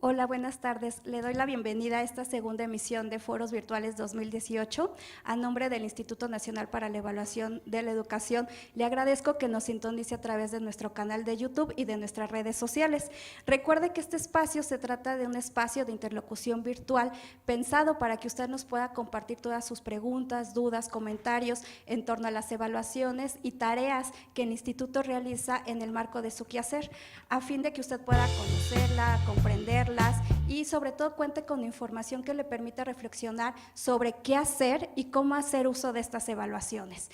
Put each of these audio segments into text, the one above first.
Hola, buenas tardes. Le doy la bienvenida a esta segunda emisión de Foros Virtuales 2018. A nombre del Instituto Nacional para la Evaluación de la Educación, le agradezco que nos sintonice a través de nuestro canal de YouTube y de nuestras redes sociales. Recuerde que este espacio se trata de un espacio de interlocución virtual pensado para que usted nos pueda compartir todas sus preguntas, dudas, comentarios en torno a las evaluaciones y tareas que el Instituto realiza en el marco de su quehacer, a fin de que usted pueda conocerla, comprenderla y sobre todo cuente con información que le permita reflexionar sobre qué hacer y cómo hacer uso de estas evaluaciones.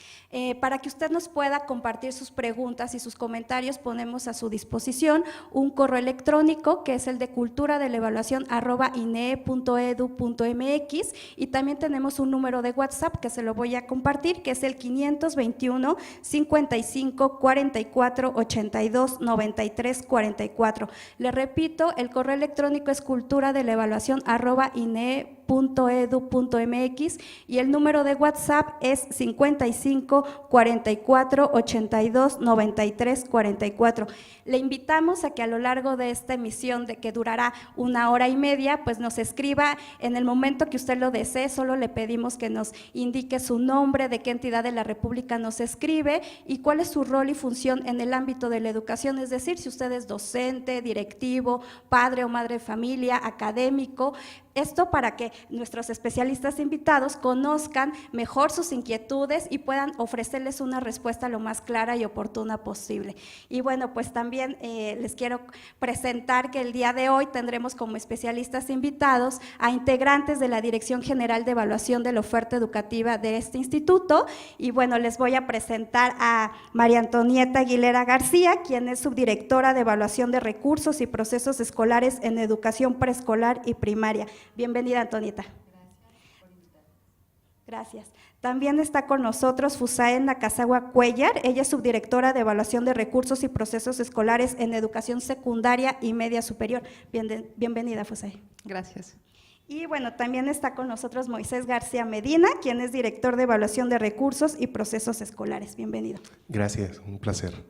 Para que usted nos pueda compartir sus preguntas y sus comentarios, ponemos a su disposición un correo electrónico que es el de cultura.de la evaluación@inee.edu.mx, y también tenemos un número de WhatsApp que se lo voy a compartir, que es el 521 55 44 82 93 44. Le repito, el correo electrónico es cultura.de-la-evaluación@inee.edu.mx y el número de WhatsApp es 55 44 82 93 44. Le invitamos a que a lo largo de esta emisión, de que durará 1 hora y media, pues nos escriba en el momento que usted lo desee. Solo le pedimos que nos indique su nombre, de qué entidad de la República nos escribe y cuál es su rol y función en el ámbito de la educación, es decir, si usted es docente, directivo, padre o madre de familia, académico. Esto para que nuestros especialistas invitados conozcan mejor sus inquietudes y puedan ofrecerles una respuesta lo más clara y oportuna posible. Y bueno, pues también les quiero presentar que el día de hoy tendremos como especialistas invitados a integrantes de la Dirección General de Evaluación de la Oferta Educativa de este instituto. Y bueno, les voy a presentar a María Antonieta Aguilera García, quien es subdirectora de Evaluación de Recursos y Procesos Escolares en Educación Preescolar y Primaria. Bienvenida, Antonieta. Gracias por invitarme. Gracias. También está con nosotros Fusael Nakazawa Cuellar. Ella es subdirectora de Evaluación de Recursos y Procesos Escolares en Educación Secundaria y Media Superior. Bienvenida, Fusael. Gracias. Y bueno, también está con nosotros Moisés García Medina, quien es director de Evaluación de Recursos y Procesos Escolares. Bienvenido. Gracias, un placer.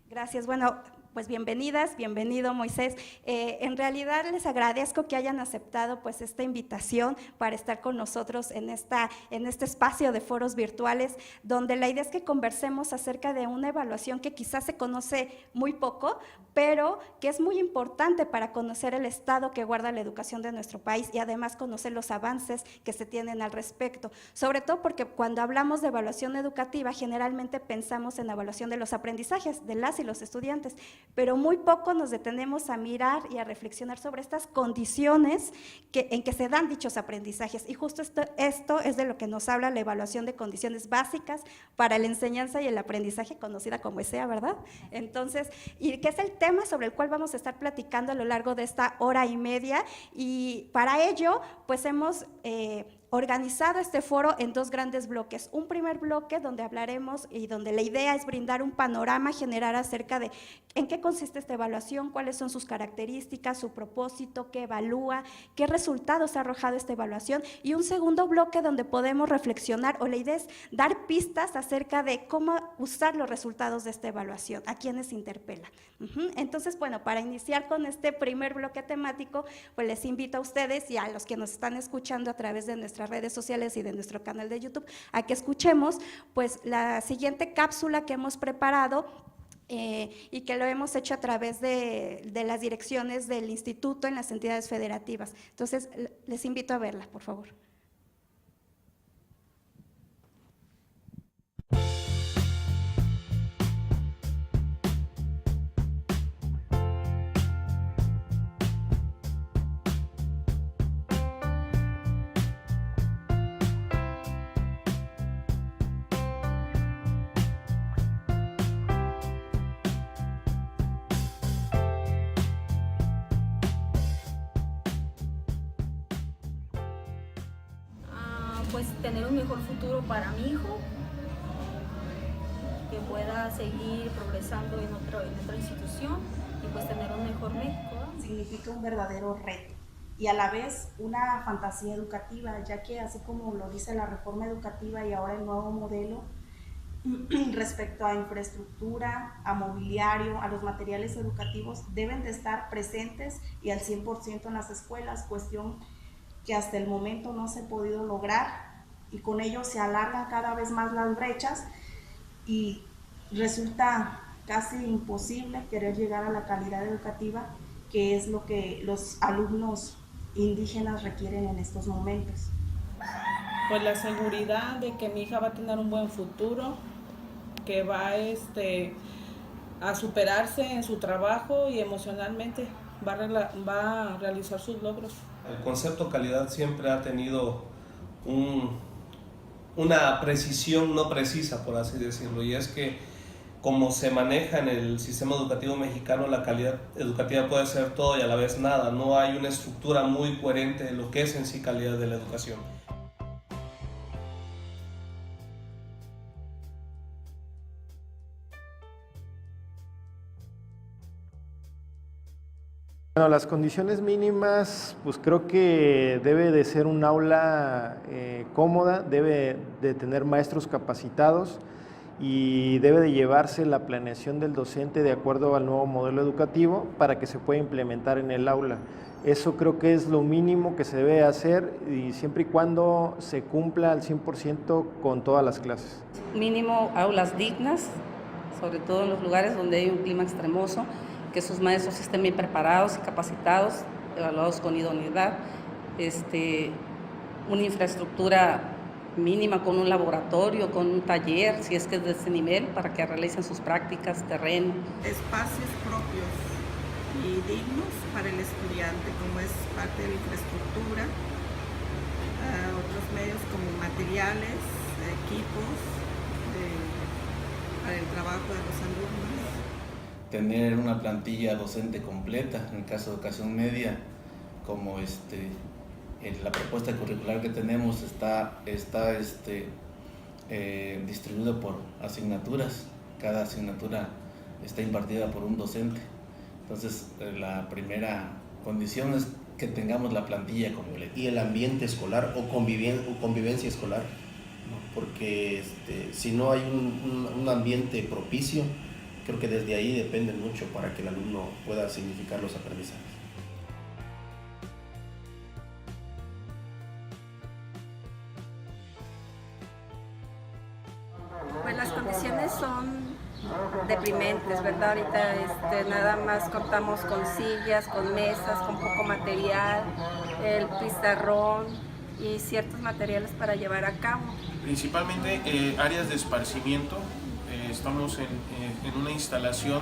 Gracias. Bueno, pues bienvenidas, bienvenido Moisés. En realidad les agradezco que hayan aceptado pues esta invitación para estar con nosotros en este espacio de foros virtuales, donde la idea es que conversemos acerca de una evaluación que quizás se conoce muy poco, pero que es muy importante para conocer el estado que guarda la educación de nuestro país y además conocer los avances que se tienen al respecto, sobre todo porque cuando hablamos de evaluación educativa generalmente pensamos en la evaluación de los aprendizajes de las y los estudiantes, pero muy poco nos detenemos a mirar y a reflexionar sobre estas condiciones en que se dan dichos aprendizajes, y justo esto es de lo que nos habla la evaluación de condiciones básicas para la enseñanza y el aprendizaje, conocida como ESEA, ¿verdad? Entonces, y que es el tema sobre el cual vamos a estar platicando a lo largo de esta hora y media, y para ello pues hemos organizado este foro en dos grandes bloques. Un primer bloque donde hablaremos y donde la idea es brindar un panorama general acerca de en qué consiste esta evaluación, cuáles son sus características, su propósito, qué evalúa, qué resultados ha arrojado esta evaluación, y un segundo bloque donde podemos reflexionar, o la idea es dar pistas acerca de cómo usar los resultados de esta evaluación, a quienes interpelan. Entonces, bueno, para iniciar con este primer bloque temático, pues les invito a ustedes y a los que nos están escuchando a través de nuestras redes sociales y de nuestro canal de YouTube, a que escuchemos pues la siguiente cápsula que hemos preparado y que lo hemos hecho a través de las direcciones del instituto en las entidades federativas. Entonces, les invito a verla, por favor. Pues tener un mejor futuro para mi hijo, que pueda seguir progresando en otra institución y pues tener un mejor México. Significa un verdadero reto y a la vez una fantasía educativa, ya que así como lo dice la reforma educativa y ahora el nuevo modelo, respecto a infraestructura, a mobiliario, a los materiales educativos, deben de estar presentes y al 100% en las escuelas, cuestión que hasta el momento no se ha podido lograr, y con ello se alargan cada vez más las brechas y resulta casi imposible querer llegar a la calidad educativa, que es lo que los alumnos indígenas requieren en estos momentos. Pues la seguridad de que mi hija va a tener un buen futuro, que va a superarse en su trabajo y emocionalmente va a realizar sus logros. El concepto calidad siempre ha tenido una precisión no precisa, por así decirlo, y es que como se maneja en el sistema educativo mexicano, la calidad educativa puede ser todo y a la vez nada. No hay una estructura muy coherente de lo que es en sí calidad de la educación. Bueno, las condiciones mínimas, pues creo que debe de ser un aula cómoda, debe de tener maestros capacitados y debe de llevarse la planeación del docente de acuerdo al nuevo modelo educativo para que se pueda implementar en el aula. Eso creo que es lo mínimo que se debe hacer, y siempre y cuando se cumpla al 100% con todas las clases. Mínimo aulas dignas, sobre todo en los lugares donde hay un clima extremoso, que sus maestros estén bien preparados y capacitados, evaluados con idoneidad, una infraestructura mínima con un laboratorio, con un taller, si es que es de ese nivel, para que realicen sus prácticas, terreno. Espacios propios y dignos para el estudiante, como es parte de la infraestructura, otros medios como materiales, equipos para el trabajo de los alumnos. Tener una plantilla docente completa, en el caso de educación media, como la propuesta curricular que tenemos está distribuida por asignaturas. Cada asignatura está impartida por un docente. Entonces, la primera condición es que tengamos la plantilla completa. Y el ambiente escolar o convivencia escolar, ¿no? Porque si no hay un ambiente propicio, creo que desde ahí depende mucho para que el alumno pueda significar los aprendizajes. Pues las condiciones son deprimentes, ¿verdad? Ahorita nada más contamos con sillas, con mesas, con poco material, el pizarrón y ciertos materiales para llevar a cabo. Principalmente áreas de esparcimiento. Estamos en una instalación,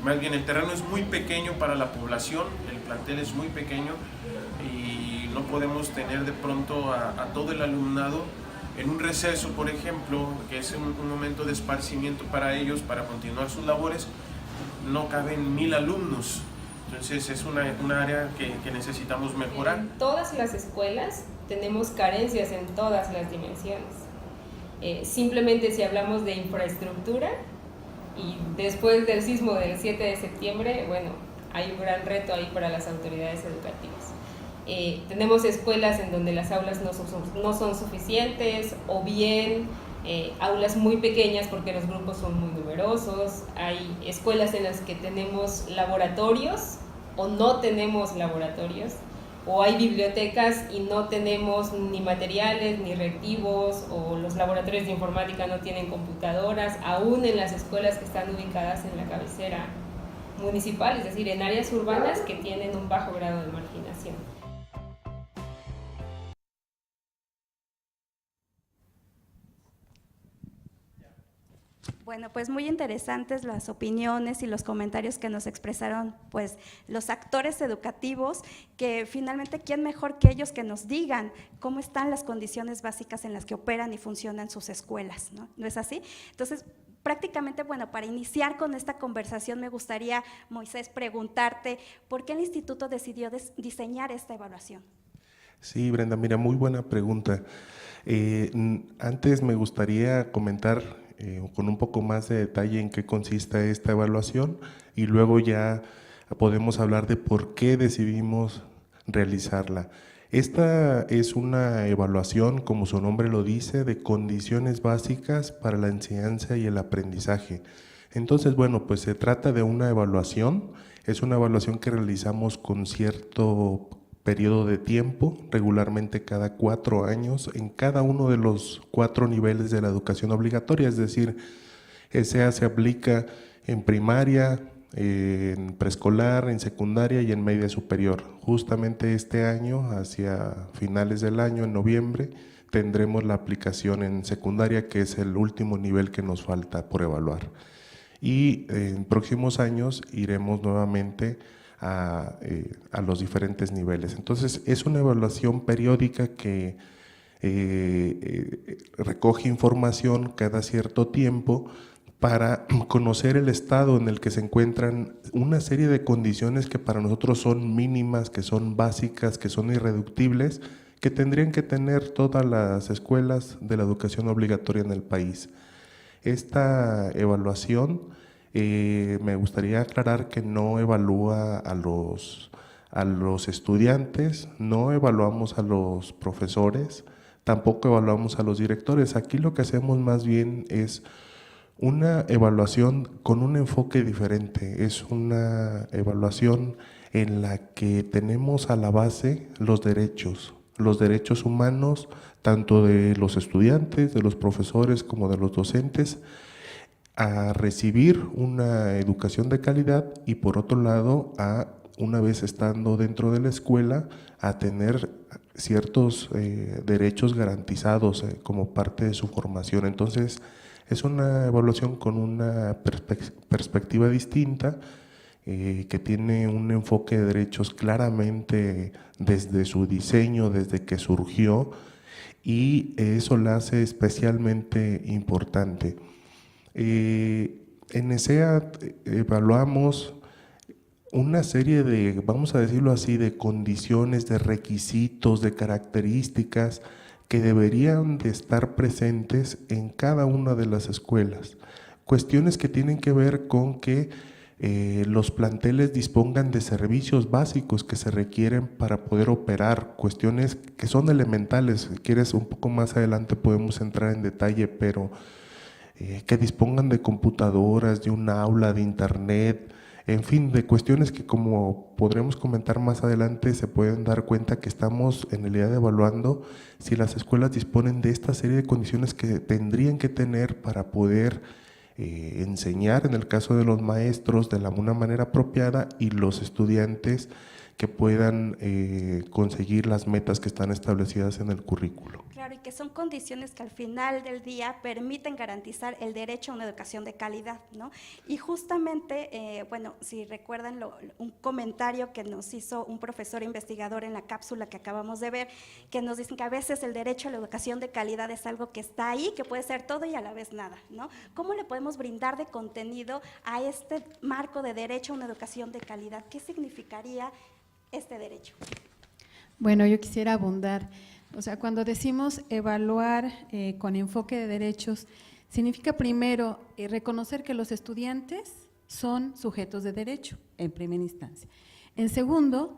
más bien el terreno es muy pequeño para la población, el plantel es muy pequeño y no podemos tener de pronto a todo el alumnado en un receso, por ejemplo, que es un momento de esparcimiento para ellos, para continuar sus labores. No caben 1000 alumnos, entonces es una área que necesitamos mejorar. En todas las escuelas tenemos carencias en todas las dimensiones. Simplemente si hablamos de infraestructura, y después del sismo del 7 de septiembre, bueno, hay un gran reto ahí para las autoridades educativas. Tenemos escuelas en donde las aulas no son suficientes, o bien aulas muy pequeñas porque los grupos son muy numerosos. Hay escuelas en las que tenemos laboratorios o no tenemos laboratorios, o hay bibliotecas y no tenemos ni materiales ni reactivos, o los laboratorios de informática no tienen computadoras, aún en las escuelas que están ubicadas en la cabecera municipal, es decir, en áreas urbanas que tienen un bajo grado de marginación. Bueno, pues muy interesantes las opiniones y los comentarios que nos expresaron pues los actores educativos, que finalmente quién mejor que ellos que nos digan cómo están las condiciones básicas en las que operan y funcionan sus escuelas, ¿no? ¿No es así? Entonces, prácticamente, bueno, para iniciar con esta conversación me gustaría, Moisés, preguntarte ¿por qué el instituto decidió diseñar esta evaluación? Sí, Brenda, mira, muy buena pregunta. Antes me gustaría comentar con un poco más de detalle en qué consiste esta evaluación, y luego ya podemos hablar de por qué decidimos realizarla. Esta es una evaluación, como su nombre lo dice, de condiciones básicas para la enseñanza y el aprendizaje. Entonces, bueno, pues se trata de una evaluación, es una evaluación que realizamos con cierto periodo de tiempo, regularmente cada 4 años, en cada uno de los 4 niveles de la educación obligatoria, es decir, esa se aplica en primaria, en preescolar, en secundaria y en media superior. Justamente este año, hacia finales del año, en noviembre, tendremos la aplicación en secundaria, que es el último nivel que nos falta por evaluar. Y en próximos años iremos nuevamente a los diferentes niveles. Entonces, es una evaluación periódica que recoge información cada cierto tiempo para conocer el estado en el que se encuentran una serie de condiciones que para nosotros son mínimas, que son básicas, que son irreductibles, que tendrían que tener todas las escuelas de la educación obligatoria en el país. Esta evaluación, me gustaría aclarar que no evalúa a los estudiantes, no evaluamos a los profesores, tampoco evaluamos a los directores. Aquí lo que hacemos más bien es una evaluación con un enfoque diferente, es una evaluación en la que tenemos a la base los derechos humanos, tanto de los estudiantes, de los profesores como de los docentes, a recibir una educación de calidad y por otro lado, una vez estando dentro de la escuela, a tener ciertos derechos garantizados como parte de su formación. Entonces, es una evaluación con una perspectiva distinta, que tiene un enfoque de derechos claramente desde su diseño, desde que surgió, y eso la hace especialmente importante. En ESEA evaluamos una serie de, vamos a decirlo así, de condiciones, de requisitos, de características que deberían de estar presentes en cada una de las escuelas. Cuestiones que tienen que ver con que los planteles dispongan de servicios básicos que se requieren para poder operar, cuestiones que son elementales. Si quieres, un poco más adelante podemos entrar en detalle, pero que dispongan de computadoras, de un aula, de internet, en fin, de cuestiones que, como podremos comentar más adelante, se pueden dar cuenta que estamos en realidad evaluando si las escuelas disponen de esta serie de condiciones que tendrían que tener para poder enseñar, en el caso de los maestros, de una manera apropiada, y los estudiantes que puedan conseguir las metas que están establecidas en el currículo. Claro, y que son condiciones que al final del día permiten garantizar el derecho a una educación de calidad, ¿no? Y justamente, bueno, si recuerdan un comentario que nos hizo un profesor investigador en la cápsula que acabamos de ver, que nos dicen que a veces el derecho a la educación de calidad es algo que está ahí, que puede ser todo y a la vez nada, ¿no? ¿Cómo le podemos brindar de contenido a este marco de derecho a una educación de calidad? ¿Qué significaría este derecho? Bueno, yo quisiera abundar. O sea, cuando decimos evaluar con enfoque de derechos, significa primero reconocer que los estudiantes son sujetos de derecho, en primera instancia. En segundo,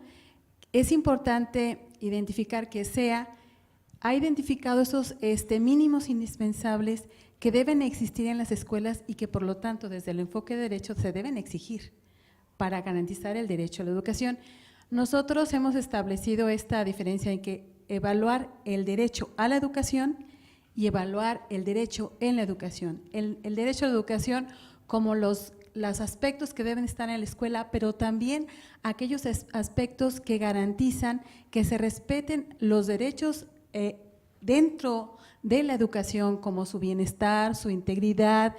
es importante identificar que SEA ha identificado esos mínimos indispensables que deben existir en las escuelas y que por lo tanto desde el enfoque de derecho se deben exigir para garantizar el derecho a la educación. Nosotros hemos establecido esta diferencia en que evaluar el derecho a la educación y evaluar el derecho en la educación. El derecho a la educación como los aspectos que deben estar en la escuela, pero también aquellos aspectos que garantizan que se respeten los derechos dentro de la educación, como su bienestar, su integridad,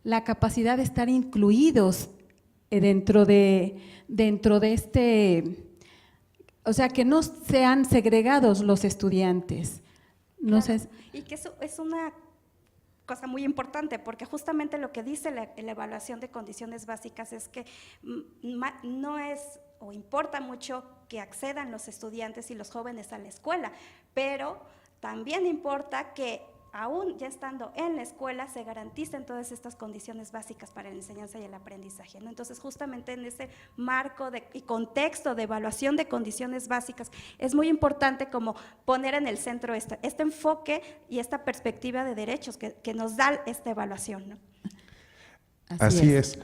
la capacidad de estar incluidos dentro de este… O sea, que no sean segregados los estudiantes. No Claro, sé. y que eso es una cosa muy importante, porque justamente lo que dice la evaluación de condiciones básicas es que no es o importa mucho que accedan los estudiantes y los jóvenes a la escuela, pero también importa que aún ya estando en la escuela, se garanticen todas estas condiciones básicas para la enseñanza y el aprendizaje, ¿no? Entonces, justamente en ese marco y contexto de evaluación de condiciones básicas, es muy importante como poner en el centro este enfoque y esta perspectiva de derechos que nos da esta evaluación, ¿no? Así es.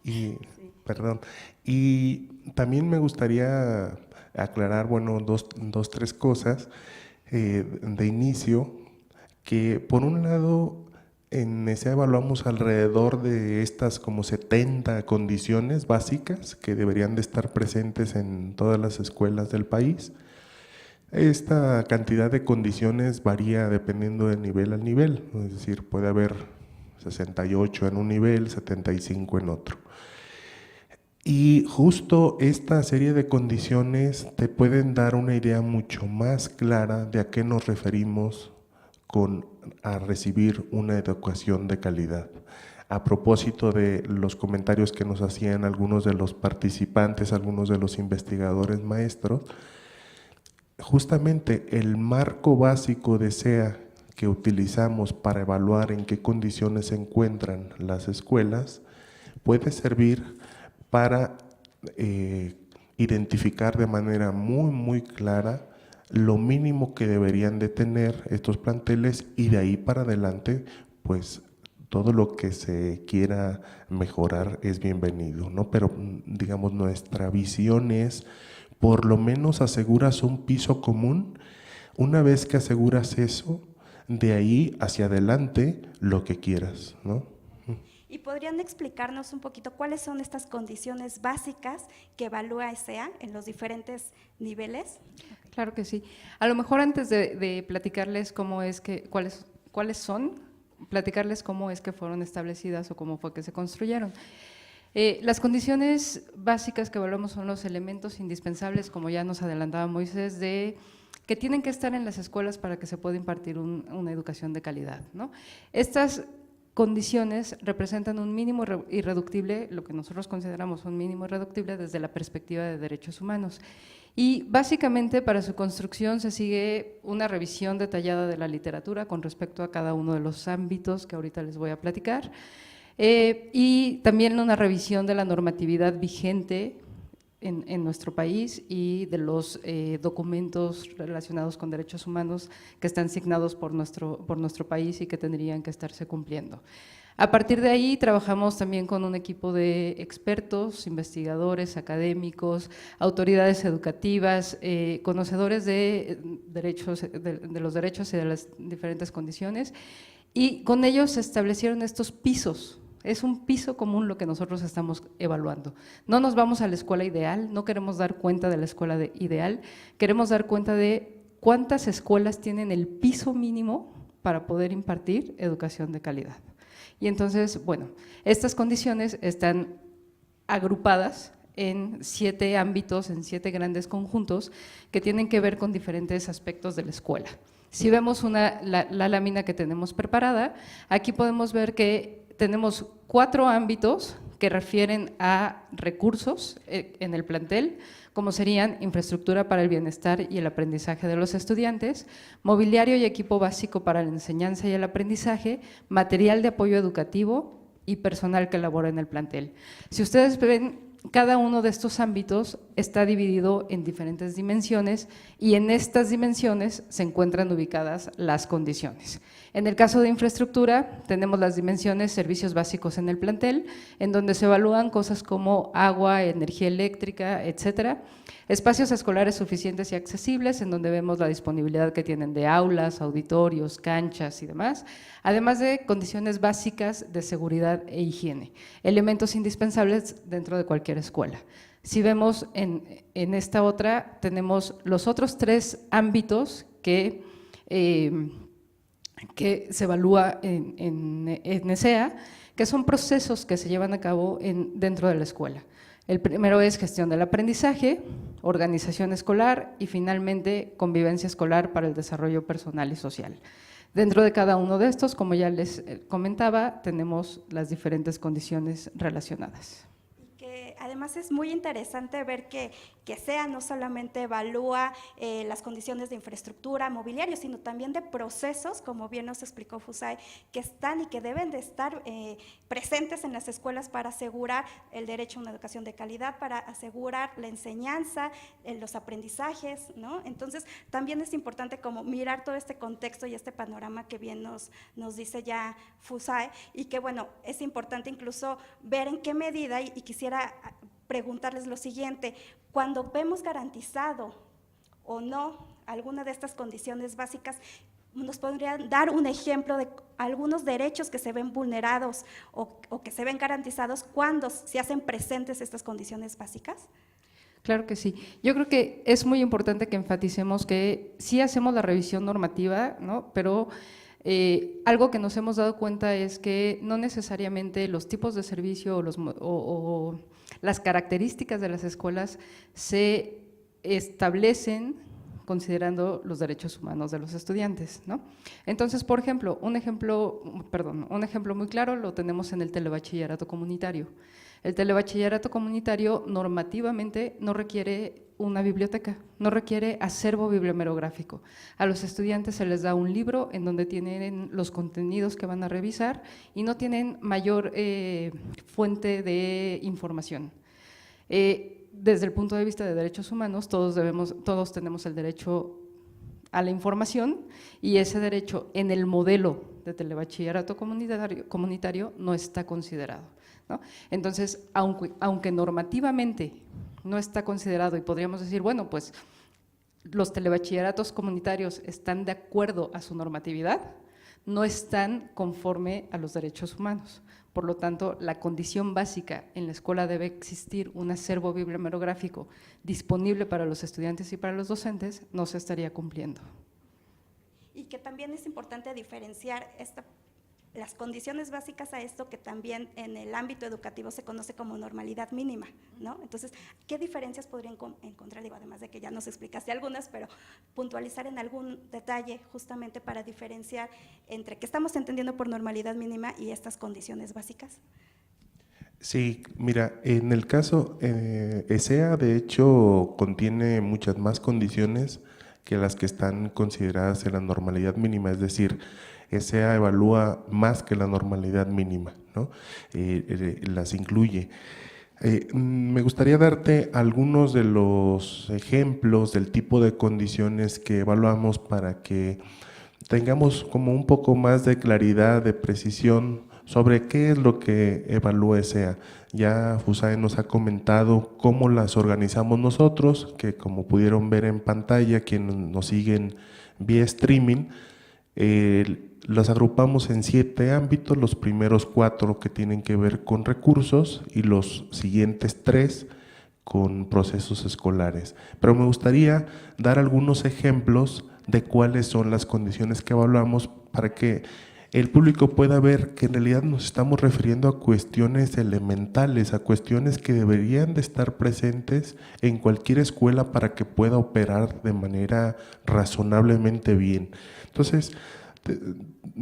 Y, perdón. Y también me gustaría aclarar, bueno, tres cosas de inicio, que por un lado en NESEA evaluamos alrededor de estas como 70 condiciones básicas que deberían de estar presentes en todas las escuelas del país. Esta cantidad de condiciones varía dependiendo del nivel al nivel, es decir, puede haber 68 en un nivel, 75 en otro. Y justo esta serie de condiciones te pueden dar una idea mucho más clara de a qué nos referimos a recibir una educación de calidad. A propósito de los comentarios que nos hacían algunos de los participantes, algunos de los investigadores maestros, justamente el marco básico de SEA que utilizamos para evaluar en qué condiciones se encuentran las escuelas puede servir para identificar de manera muy clara lo mínimo que deberían de tener estos planteles, y de ahí para adelante, pues todo lo que se quiera mejorar es bienvenido, ¿no? Pero digamos, nuestra visión es, por lo menos aseguras un piso común. Una vez que aseguras eso, de ahí hacia adelante lo que quieras, ¿no? ¿Y podrían explicarnos un poquito cuáles son estas condiciones básicas que evalúa SEA en los diferentes niveles? Claro que sí. A lo mejor antes de platicarles cuáles son, platicarles cómo es que fueron establecidas o cómo fue que se construyeron. Las condiciones básicas que evaluamos son los elementos indispensables, como ya nos adelantaba Moisés, que tienen que estar en las escuelas para que se pueda impartir una educación de calidad, ¿no? Estas condiciones representan un mínimo irreductible, lo que nosotros consideramos un mínimo irreductible desde la perspectiva de derechos humanos. Y básicamente para su construcción se sigue una revisión detallada de la literatura con respecto a cada uno de los ámbitos que ahorita les voy a platicar, y también una revisión de la normatividad vigente en nuestro país y de los documentos relacionados con derechos humanos que están signados por nuestro país y que tendrían que estarse cumpliendo. A partir de ahí trabajamos también con un equipo de expertos, investigadores, académicos, autoridades educativas, conocedores de los derechos y de las diferentes condiciones, y con ellos se establecieron estos pisos. Es un piso común lo que nosotros estamos evaluando. No nos vamos a la escuela ideal, no queremos dar cuenta de la escuela ideal, queremos dar cuenta de cuántas escuelas tienen el piso mínimo para poder impartir educación de calidad. Y entonces, bueno, estas condiciones están agrupadas en 7 ámbitos, en 7 grandes conjuntos que tienen que ver con diferentes aspectos de la escuela. Si vemos la lámina que tenemos preparada, aquí podemos ver que tenemos 4 ámbitos que refieren a recursos en el plantel, como serían infraestructura para el bienestar y el aprendizaje de los estudiantes, mobiliario y equipo básico para la enseñanza y el aprendizaje, material de apoyo educativo y personal que labora en el plantel. Si ustedes ven, cada uno de estos ámbitos está dividido en diferentes dimensiones y en estas dimensiones se encuentran ubicadas las condiciones. En el caso de infraestructura, tenemos las dimensiones servicios básicos en el plantel, en donde se evalúan cosas como agua, energía eléctrica, etcétera. Espacios escolares suficientes y accesibles, en donde vemos la disponibilidad que tienen de aulas, auditorios, canchas y demás, además de condiciones básicas de seguridad e higiene, elementos indispensables dentro de cualquier escuela. Si vemos en esta otra, tenemos los otros 3 ámbitos que se evalúa en NESEA, que son procesos que se llevan a cabo dentro de la escuela. El primero es gestión del aprendizaje, organización escolar y finalmente convivencia escolar para el desarrollo personal y social. Dentro de cada uno de estos, como ya les comentaba, tenemos las diferentes condiciones relacionadas. además es muy interesante ver que SEA no solamente evalúa las condiciones de infraestructura, mobiliario, sino también de procesos, como bien nos explicó Fusay, que están y que deben de estar presentes en las escuelas para asegurar el derecho a una educación de calidad, para asegurar la enseñanza, los aprendizajes, ¿no? Entonces, también es importante como mirar todo este contexto y este panorama que bien nos dice ya Fusay, y que, bueno, es importante incluso ver en qué medida, y quisiera preguntarles lo siguiente: cuando vemos garantizado o no alguna de estas condiciones básicas, ¿nos podrían dar un ejemplo de algunos derechos que se ven vulnerados o que se ven garantizados cuando se hacen presentes estas condiciones básicas? Claro que sí. Yo creo que es muy importante que enfaticemos que sí hacemos la revisión normativa, ¿no? Pero algo que nos hemos dado cuenta es que no necesariamente los tipos de servicio o las características de las escuelas se establecen considerando los derechos humanos de los estudiantes, ¿no? Entonces, por ejemplo, un ejemplo muy claro lo tenemos en el telebachillerato comunitario. El telebachillerato comunitario normativamente no requiere una biblioteca, no requiere acervo bibliomegráfico. A los estudiantes se les da un libro en donde tienen los contenidos que van a revisar y no tienen mayor fuente de información. Desde el punto de vista de derechos humanos, todos tenemos el derecho a la información, y ese derecho en el modelo de telebachillerato comunitario no está considerado, ¿no? Entonces, aunque normativamente no está considerado, y podríamos decir, bueno, pues los telebachilleratos comunitarios están de acuerdo a su normatividad, no están conforme a los derechos humanos. Por lo tanto, la condición básica en la escuela debe existir un acervo bibliomegráfico disponible para los estudiantes y para los docentes, no se estaría cumpliendo. Y que también es importante diferenciar las condiciones básicas a esto que también en el ámbito educativo se conoce como normalidad mínima, ¿no? Entonces, ¿qué diferencias podrían encontrar? Digo, además de que ya nos explicaste algunas, pero puntualizar en algún detalle justamente para diferenciar entre qué estamos entendiendo por normalidad mínima y estas condiciones básicas. Sí, mira, en el caso ESEA de hecho contiene muchas más condiciones que las que están consideradas en la normalidad mínima, es decir, ESEA evalúa más que la normalidad mínima, ¿no? Las incluye. Me gustaría darte algunos de los ejemplos del tipo de condiciones que evaluamos para que tengamos como un poco más de claridad, de precisión sobre qué es lo que evalúa ESEA. Ya Fusay nos ha comentado cómo las organizamos nosotros, que como pudieron ver en pantalla, quienes nos siguen vía streaming, las agrupamos en 7 ámbitos, los primeros 4 que tienen que ver con recursos y los siguientes 3 con procesos escolares. Pero me gustaría dar algunos ejemplos de cuáles son las condiciones que evaluamos para que el público pueda ver que en realidad nos estamos refiriendo a cuestiones elementales, a cuestiones que deberían de estar presentes en cualquier escuela para que pueda operar de manera razonablemente bien. Entonces,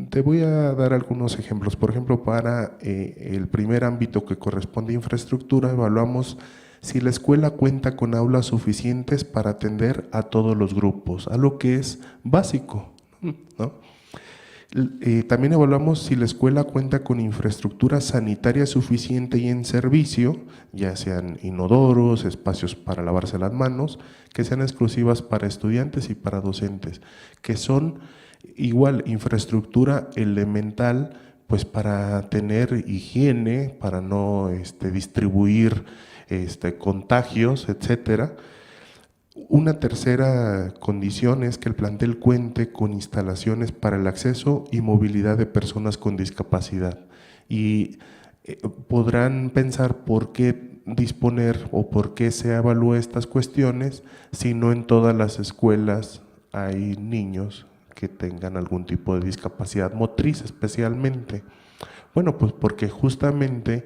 te voy a dar algunos ejemplos. Por ejemplo, para el primer ámbito que corresponde a infraestructura, evaluamos si la escuela cuenta con aulas suficientes para atender a todos los grupos, algo que es básico, ¿no? También evaluamos si la escuela cuenta con infraestructura sanitaria suficiente y en servicio, ya sean inodoros, espacios para lavarse las manos, que sean exclusivas para estudiantes y para docentes, que son igual infraestructura elemental, pues para tener higiene, para no distribuir contagios, etcétera. Una tercera condición es que el plantel cuente con instalaciones para el acceso y movilidad de personas con discapacidad. Y podrán pensar por qué disponer o por qué se evalúa estas cuestiones si no en todas las escuelas hay niños que tengan algún tipo de discapacidad motriz especialmente. Bueno, pues porque justamente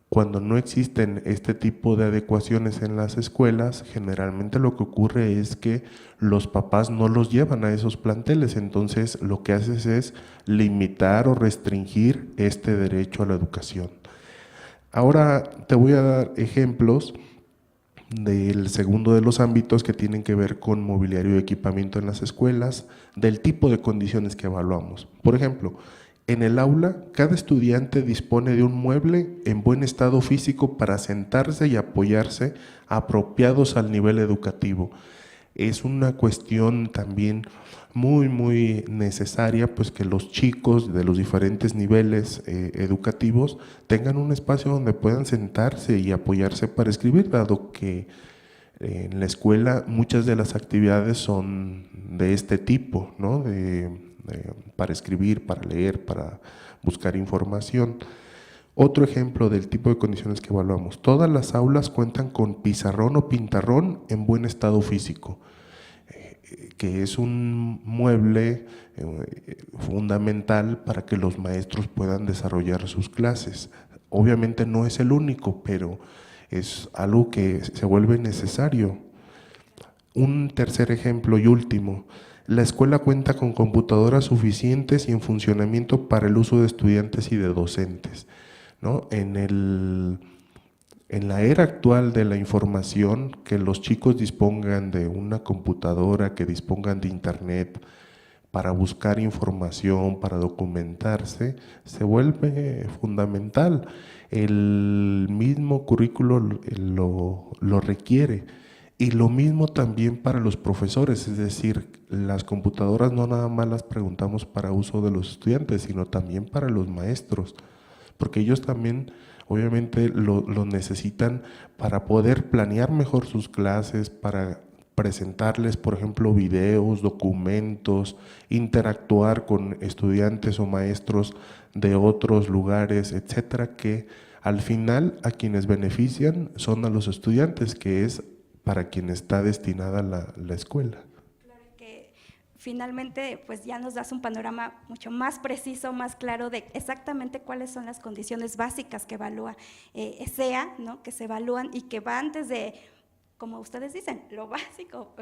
cuando no existen este tipo de adecuaciones en las escuelas, generalmente lo que ocurre es que los papás no los llevan a esos planteles, entonces lo que haces es limitar o restringir este derecho a la educación. Ahora te voy a dar ejemplos del segundo de los ámbitos que tienen que ver con mobiliario y equipamiento en las escuelas, del tipo de condiciones que evaluamos. Por ejemplo, en el aula, cada estudiante dispone de un mueble en buen estado físico para sentarse y apoyarse, apropiados al nivel educativo. Es una cuestión también muy necesaria, pues que los chicos de los diferentes niveles educativos tengan un espacio donde puedan sentarse y apoyarse para escribir, dado que en la escuela muchas de las actividades son de este tipo, ¿no? Para escribir, para leer, para buscar información. Otro ejemplo del tipo de condiciones que evaluamos: todas las aulas cuentan con pizarrón o pintarrón en buen estado físico, que es un mueble fundamental para que los maestros puedan desarrollar sus clases. Obviamente no es el único, pero es algo que se vuelve necesario. Un tercer ejemplo y último: la escuela cuenta con computadoras suficientes y en funcionamiento para el uso de estudiantes y de docentes, ¿no? En la era actual de la información, que los chicos dispongan de una computadora, que dispongan de internet para buscar información, para documentarse, se vuelve fundamental. El mismo currículo lo requiere. Y lo mismo también para los profesores, es decir, las computadoras no nada más las preguntamos para uso de los estudiantes, sino también para los maestros, porque ellos también obviamente lo necesitan para poder planear mejor sus clases, para presentarles, por ejemplo, videos, documentos, interactuar con estudiantes o maestros de otros lugares, etcétera, que al final a quienes benefician son a los estudiantes, que es para quien está destinada la escuela. Claro que finalmente pues ya nos das un panorama mucho más preciso, más claro de exactamente cuáles son las condiciones básicas que evalúa ESEA, ¿no? Que se evalúan y que van desde, como ustedes dicen, lo básico,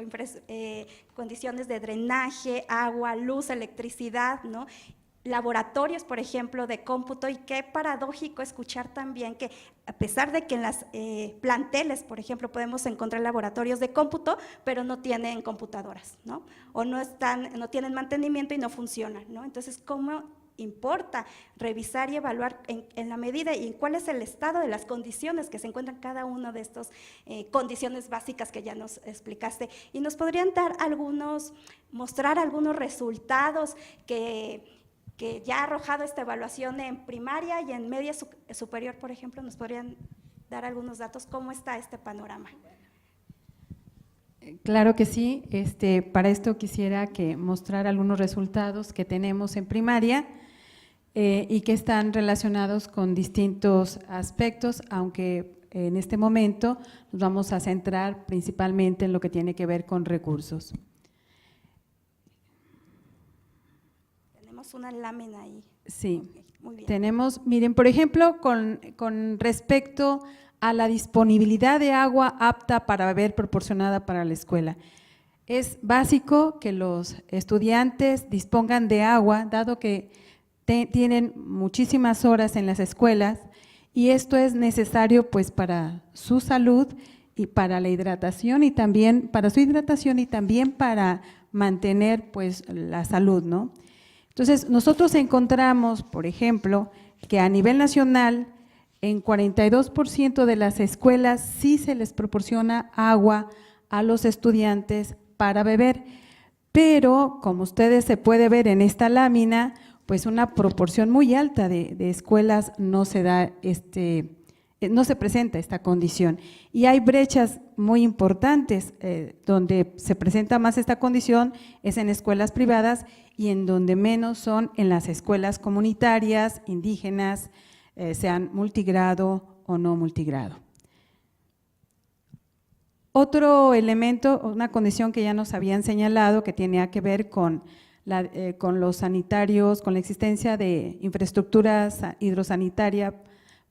condiciones de drenaje, agua, luz, electricidad, ¿no? Laboratorios, por ejemplo, de cómputo, y qué paradójico escuchar también que a pesar de que en las planteles, por ejemplo, podemos encontrar laboratorios de cómputo, pero no tienen computadoras, ¿no? O no tienen mantenimiento y no funcionan, ¿no? Entonces, ¿cómo importa revisar y evaluar en la medida y en cuál es el estado de las condiciones que se encuentran cada una de estas condiciones básicas que ya nos explicaste? Y nos podrían dar mostrar algunos resultados que ya ha arrojado esta evaluación en primaria y en media superior, por ejemplo. ¿Nos podrían dar algunos datos? ¿Cómo está este panorama? Claro que sí. Para esto quisiera mostrar algunos resultados que tenemos en primaria y que están relacionados con distintos aspectos, aunque en este momento nos vamos a centrar principalmente en lo que tiene que ver con recursos. Una lámina ahí. Sí, okay, muy bien. Tenemos, miren, por ejemplo, con respecto a la disponibilidad de agua apta para beber proporcionada para la escuela. Es básico que los estudiantes dispongan de agua, dado que tienen muchísimas horas en las escuelas, y esto es necesario pues para su salud y para la hidratación, y también para su hidratación y también para mantener pues la salud, ¿no? Entonces, nosotros encontramos, por ejemplo, que a nivel nacional, en 42% de las escuelas sí se les proporciona agua a los estudiantes para beber, pero como ustedes se puede ver en esta lámina, pues una proporción muy alta de escuelas no se da no se presenta esta condición, y hay brechas muy importantes donde se presenta más esta condición es en escuelas privadas, y en donde menos son en las escuelas comunitarias, indígenas, sean multigrado o no multigrado. Otro elemento, una condición que ya nos habían señalado que tenía que ver con los sanitarios, con la existencia de infraestructura hidrosanitaria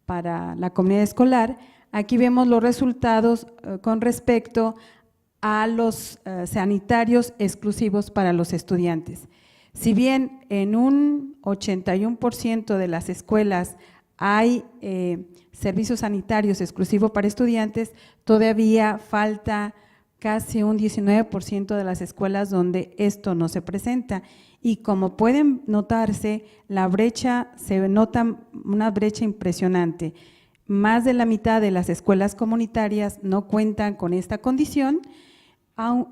para la comunidad escolar. Aquí vemos los resultados con respecto a los sanitarios exclusivos para los estudiantes. Si bien en un 81% de las escuelas hay servicios sanitarios exclusivos para estudiantes, todavía falta casi un 19% de las escuelas donde esto no se presenta. Y como pueden notarse, la brecha, se nota una brecha impresionante. Más de la mitad de las escuelas comunitarias no cuentan con esta condición,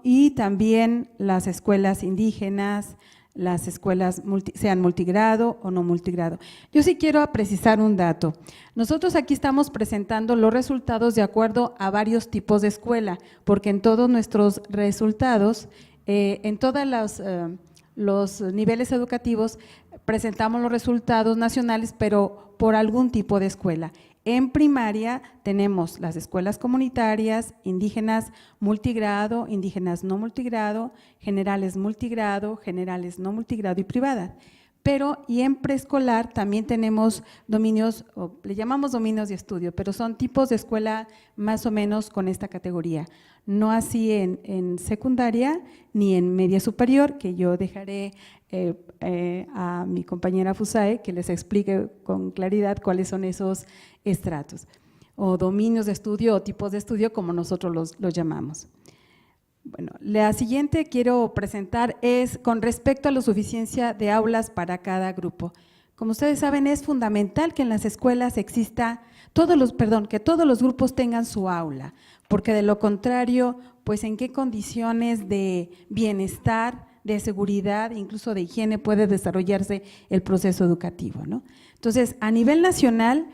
y también las escuelas indígenas, las escuelas sean multigrado o no multigrado. Yo sí quiero precisar un dato. Nosotros aquí estamos presentando los resultados de acuerdo a varios tipos de escuela, porque en todos nuestros resultados, en todos los niveles educativos, presentamos los resultados nacionales, pero por algún tipo de escuela. En primaria tenemos las escuelas comunitarias, indígenas multigrado, indígenas no multigrado, generales no multigrado y privada. Pero y en preescolar también tenemos dominios, o le llamamos dominios de estudio, pero son tipos de escuela más o menos con esta categoría. No así en secundaria ni en media superior, que yo dejaré a mi compañera Fusae que les explique con claridad cuáles son esos estratos o dominios de estudio o tipos de estudio como nosotros los llamamos. Bueno, la siguiente quiero presentar es con respecto a la suficiencia de aulas para cada grupo. Como ustedes saben, es fundamental que en las escuelas exista que todos los grupos tengan su aula, porque de lo contrario, pues en qué condiciones de bienestar, de seguridad, incluso de higiene puede desarrollarse el proceso educativo, ¿no? Entonces, a nivel nacional,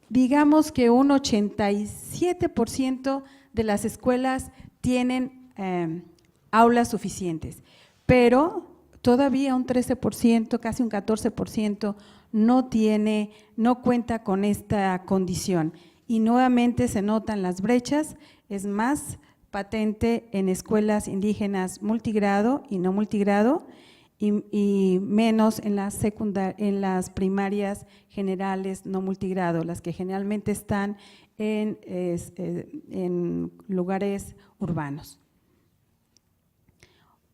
digamos que un 87% de las escuelas tienen aulas suficientes, pero todavía un 13%, casi un 14% no cuenta con esta condición, y nuevamente se notan las brechas, es más patente en escuelas indígenas multigrado y no multigrado, y menos en las primarias generales no multigrado, las que generalmente están en lugares urbanos.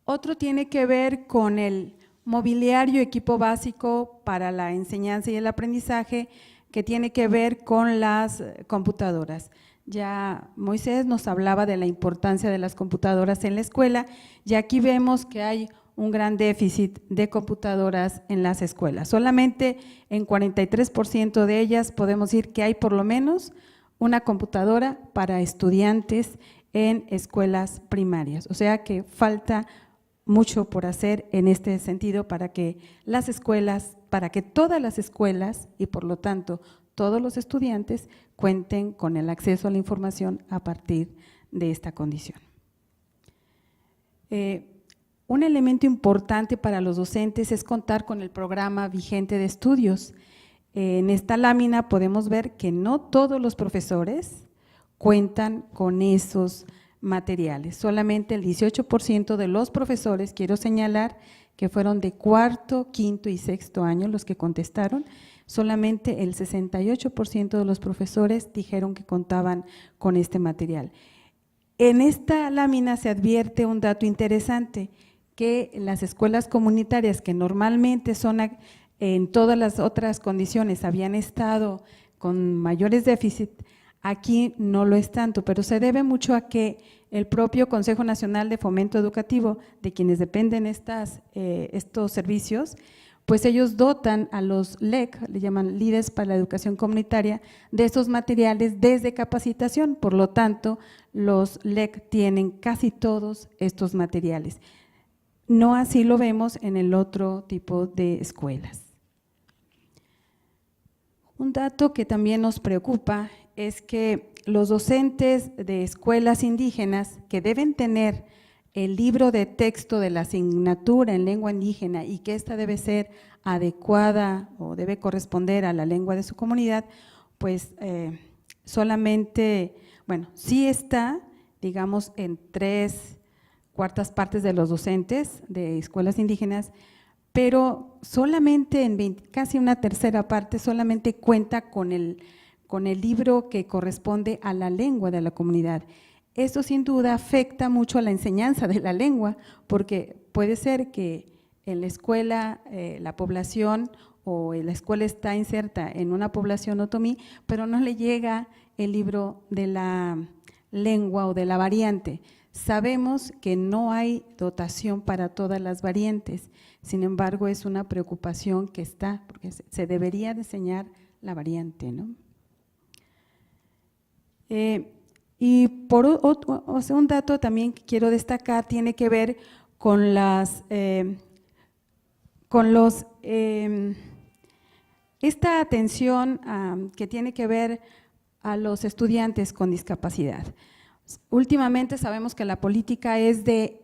Otro tiene que ver con el mobiliario, equipo básico para la enseñanza y el aprendizaje, que tiene que ver con las computadoras. Ya Moisés nos hablaba de la importancia de las computadoras en la escuela, y aquí vemos que hay un gran déficit de computadoras en las escuelas. Solamente en 43% de ellas podemos decir que hay por lo menos una computadora para estudiantes en escuelas primarias, o sea que falta mucho por hacer en este sentido para que todas las escuelas y por lo tanto todos los estudiantes cuenten con el acceso a la información a partir de esta condición. Un elemento importante para los docentes es contar con el programa vigente de estudios. En esta lámina podemos ver que no todos los profesores cuentan con esos materiales, solamente el 18% de los profesores, quiero señalar que fueron de cuarto, quinto y sexto año los que contestaron, solamente el 68% de los profesores dijeron que contaban con este material. En esta lámina se advierte un dato interesante, que las escuelas comunitarias que normalmente son en todas las otras condiciones habían estado con mayores déficits, aquí no lo es tanto, pero se debe mucho a que el propio Consejo Nacional de Fomento Educativo, de quienes dependen estos servicios, pues ellos dotan a los LEC, le llaman líderes para la educación comunitaria, de estos materiales desde capacitación, por lo tanto, los LEC tienen casi todos estos materiales. No así lo vemos en el otro tipo de escuelas. Un dato que también nos preocupa es que los docentes de escuelas indígenas que deben tener el libro de texto de la asignatura en lengua indígena y que ésta debe ser adecuada o debe corresponder a la lengua de su comunidad, pues solamente, bueno, sí está, digamos, en 3/4 partes de los docentes de escuelas indígenas, pero solamente en casi una tercera parte solamente cuenta con el libro que corresponde a la lengua de la comunidad. Esto sin duda afecta mucho a la enseñanza de la lengua, porque puede ser que en la escuela la población o la escuela está inserta en una población otomí, pero no le llega el libro de la lengua o de la variante. Sabemos que no hay dotación para todas las variantes, sin embargo es una preocupación que está, porque se debería diseñar la variante, ¿no? Y por un dato también que quiero destacar tiene que ver con esta atención que tiene que ver a los estudiantes con discapacidad. Últimamente sabemos que la política es de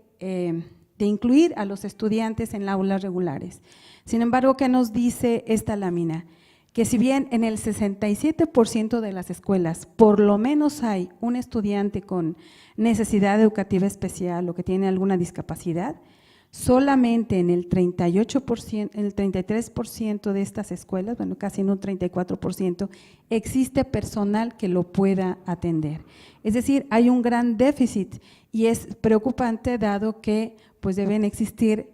incluir a los estudiantes en aulas regulares. Sin embargo, ¿qué nos dice esta lámina? Que si bien en el 67% de las escuelas por lo menos hay un estudiante con necesidad educativa especial o que tiene alguna discapacidad, solamente en el 38%, en el 33% de estas escuelas, bueno, casi en un 34%, existe personal que lo pueda atender. Es decir, hay un gran déficit y es preocupante dado que pues deben existir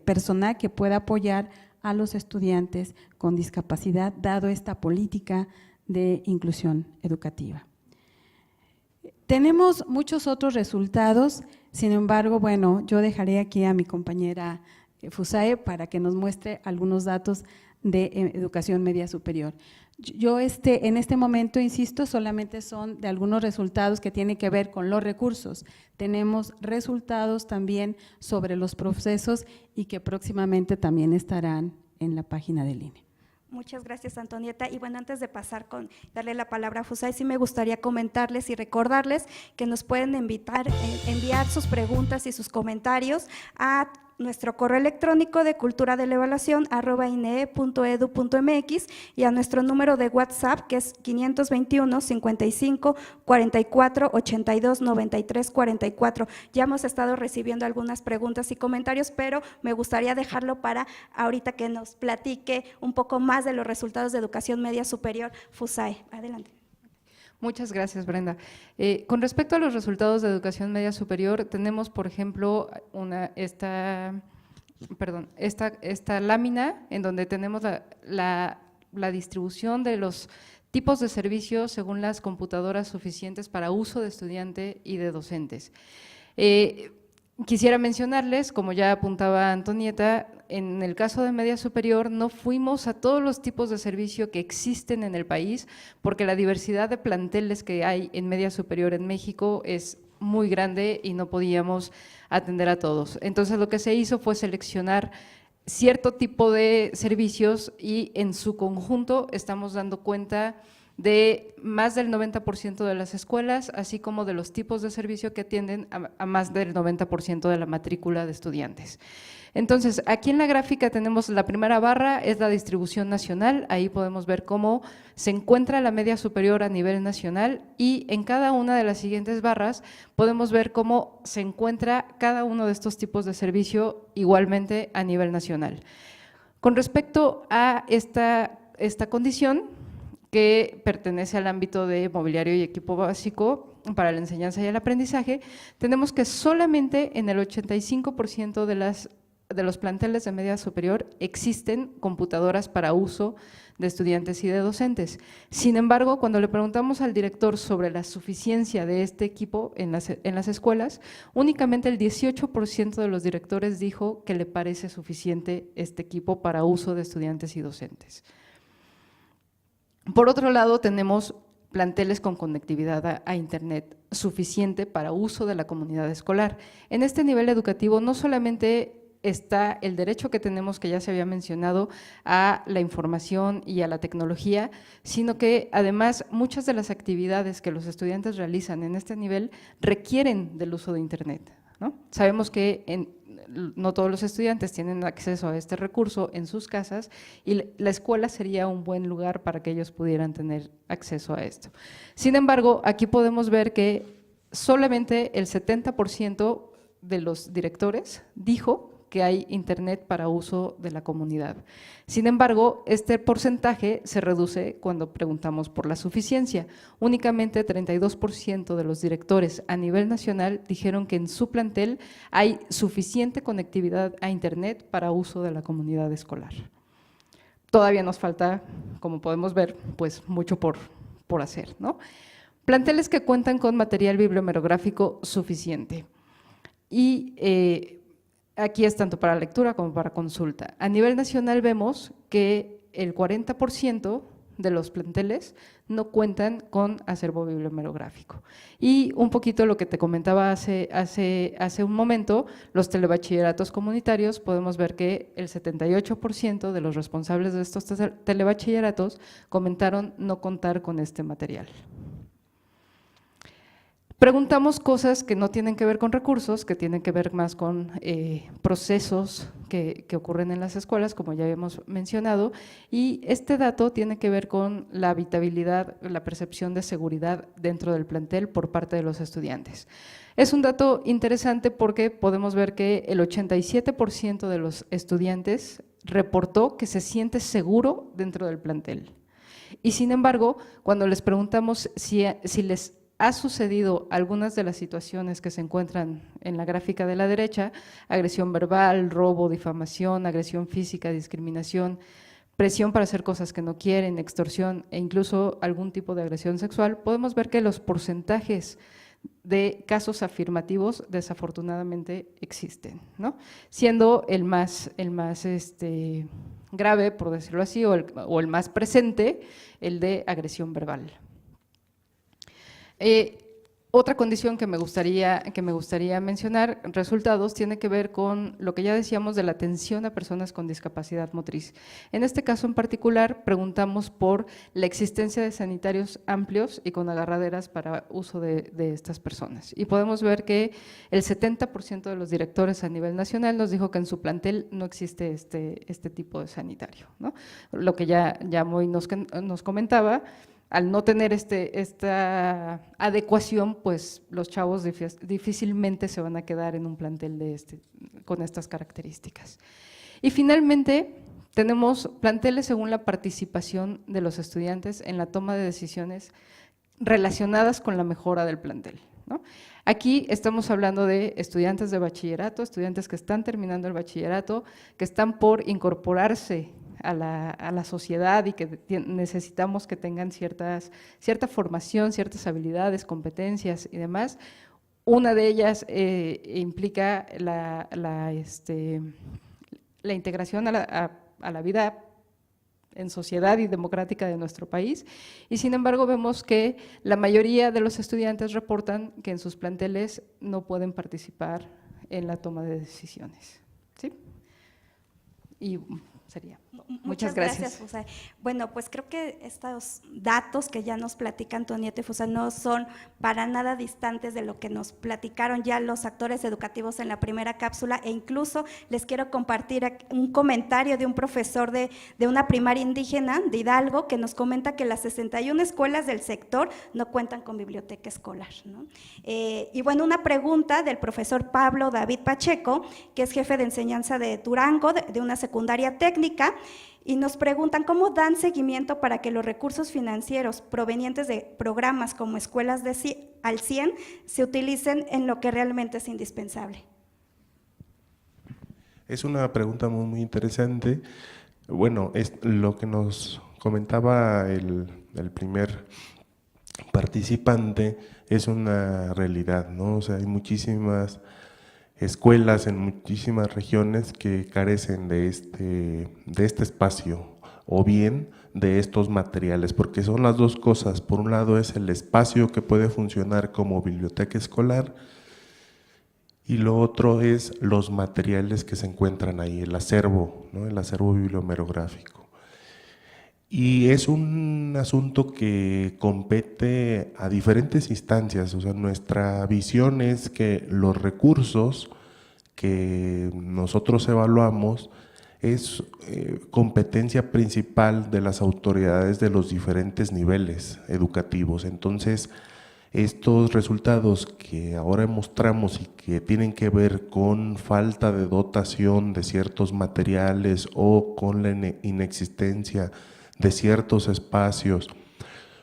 personal que pueda apoyar a los estudiantes con discapacidad, dado esta política de inclusión educativa. Tenemos muchos otros resultados, sin embargo, bueno, yo dejaré aquí a mi compañera Fusae para que nos muestre algunos datos de educación media superior. Yo en este momento, insisto, solamente son de algunos resultados que tienen que ver con los recursos. Tenemos resultados también sobre los procesos y que próximamente también estarán en la página del INE. Muchas gracias, Antonieta. Y bueno, antes de pasar darle la palabra a Fusae, sí me gustaría comentarles y recordarles que nos pueden enviar sus preguntas y sus comentarios a nuestro correo electrónico de culturadelevaluacion@ine.edu.mx y a nuestro número de WhatsApp, que es 521 55 44 82 93 44. Ya hemos estado recibiendo algunas preguntas y comentarios, pero me gustaría dejarlo para ahorita que nos platique un poco más de los resultados de educación media superior. Fusae, adelante. Muchas gracias, Brenda. Con respecto a los resultados de educación media superior, tenemos, por ejemplo, esta lámina en donde tenemos la distribución de los tipos de servicios según las computadoras suficientes para uso de estudiante y de docentes. Quisiera mencionarles, como ya apuntaba Antonieta, en el caso de media superior no fuimos a todos los tipos de servicio que existen en el país, porque la diversidad de planteles que hay en media superior en México es muy grande y no podíamos atender a todos. Entonces lo que se hizo fue seleccionar cierto tipo de servicios y en su conjunto estamos dando cuenta de más del 90% de las escuelas, así como de los tipos de servicio que atienden a más del 90% de la matrícula de estudiantes. Entonces, aquí en la gráfica tenemos la primera barra, es la distribución nacional, ahí podemos ver cómo se encuentra la media superior a nivel nacional y en cada una de las siguientes barras podemos ver cómo se encuentra cada uno de estos tipos de servicio igualmente a nivel nacional. Con respecto a esta condición, que pertenece al ámbito de mobiliario y equipo básico para la enseñanza y el aprendizaje, tenemos que solamente en el 85% de los planteles de media superior existen computadoras para uso de estudiantes y de docentes. Sin embargo, cuando le preguntamos al director sobre la suficiencia de este equipo en las escuelas, únicamente el 18% de los directores dijo que le parece suficiente este equipo para uso de estudiantes y docentes. Por otro lado, tenemos planteles con conectividad a Internet suficiente para uso de la comunidad escolar. En este nivel educativo no solamente está el derecho que tenemos, que ya se había mencionado, a la información y a la tecnología, sino que además muchas de las actividades que los estudiantes realizan en este nivel requieren del uso de Internet, ¿no? Sabemos que no todos los estudiantes tienen acceso a este recurso en sus casas y la escuela sería un buen lugar para que ellos pudieran tener acceso a esto. Sin embargo, aquí podemos ver que solamente el 70% de los directores dijo que hay Internet para uso de la comunidad. Sin embargo, este porcentaje se reduce cuando preguntamos por la suficiencia. Únicamente 32% de los directores a nivel nacional dijeron que en su plantel hay suficiente conectividad a Internet para uso de la comunidad escolar. todavía nos falta, como podemos ver, pues mucho por hacer, ¿no? Planteles que cuentan con material bibliomerográfico suficiente. Y aquí es tanto para lectura como para consulta. A nivel nacional vemos que el 40% de los planteles no cuentan con acervo bibliomerográfico. Y un poquito lo que te comentaba hace un momento, los telebachilleratos comunitarios, podemos ver que el 78% de los responsables de estos telebachilleratos comentaron no contar con este material. Preguntamos cosas que no tienen que ver con recursos, que tienen que ver más con procesos que ocurren en las escuelas, como ya habíamos mencionado, y este dato tiene que ver con la habitabilidad, la percepción de seguridad dentro del plantel por parte de los estudiantes. Es un dato interesante porque podemos ver que el 87% de los estudiantes reportó que se siente seguro dentro del plantel. Y sin embargo, cuando les preguntamos si les ha sucedido algunas de las situaciones que se encuentran en la gráfica de la derecha, agresión verbal, robo, difamación, agresión física, discriminación, presión para hacer cosas que no quieren, extorsión e incluso algún tipo de agresión sexual, podemos ver que los porcentajes de casos afirmativos desafortunadamente existen, ¿no? Siendo el más grave, por decirlo así, o el más presente, el de agresión verbal. Otra condición que me gustaría mencionar, resultados, tiene que ver con lo que ya decíamos de la atención a personas con discapacidad motriz. En este caso en particular, preguntamos por la existencia de sanitarios amplios y con agarraderas para uso de estas personas. Y podemos ver que el 70% de los directores a nivel nacional nos dijo que en su plantel no existe este tipo de sanitario, ¿no? Lo que ya Moy nos comentaba. Al no tener esta adecuación, pues los chavos difícilmente se van a quedar en un plantel con estas características. Y finalmente, tenemos planteles según la participación de los estudiantes en la toma de decisiones relacionadas con la mejora del plantel, ¿no? Aquí estamos hablando de estudiantes de bachillerato, estudiantes que están terminando el bachillerato, que están por incorporarse a la sociedad y que necesitamos que tengan cierta formación, ciertas habilidades, competencias y demás. Una de ellas implica la integración a la vida en sociedad y democrática de nuestro país, y sin embargo vemos que la mayoría de los estudiantes reportan que en sus planteles no pueden participar en la toma de decisiones, ¿sí? Y sería. Muchas gracias. Fusa. Bueno, pues creo que estos datos que ya nos platica Antonieta y Fusa no son para nada distantes de lo que nos platicaron ya los actores educativos en la primera cápsula, e incluso les quiero compartir un comentario de un profesor de una primaria indígena de Hidalgo que nos comenta que las 61 escuelas del sector no cuentan con biblioteca escolar, ¿no? Y bueno, una pregunta del profesor Pablo David Pacheco, que es jefe de enseñanza de Durango, de una secundaria técnica, y nos preguntan cómo dan seguimiento para que los recursos financieros provenientes de programas como Escuelas al 100 se utilicen en lo que realmente es indispensable. Es una pregunta muy, muy interesante. Bueno, es lo que nos comentaba el primer participante, es una realidad, ¿no? O sea, hay muchísimas escuelas en muchísimas regiones que carecen de este espacio o bien de estos materiales, porque son las dos cosas. Por un lado es el espacio que puede funcionar como biblioteca escolar y lo otro es los materiales que se encuentran ahí, el acervo, ¿no? El acervo bibliomerográfico. Y es un asunto que compete a diferentes instancias, o sea, nuestra visión es que los recursos que nosotros evaluamos es competencia principal de las autoridades de los diferentes niveles educativos. Entonces, estos resultados que ahora mostramos y que tienen que ver con falta de dotación de ciertos materiales o con la inexistencia de ciertos espacios,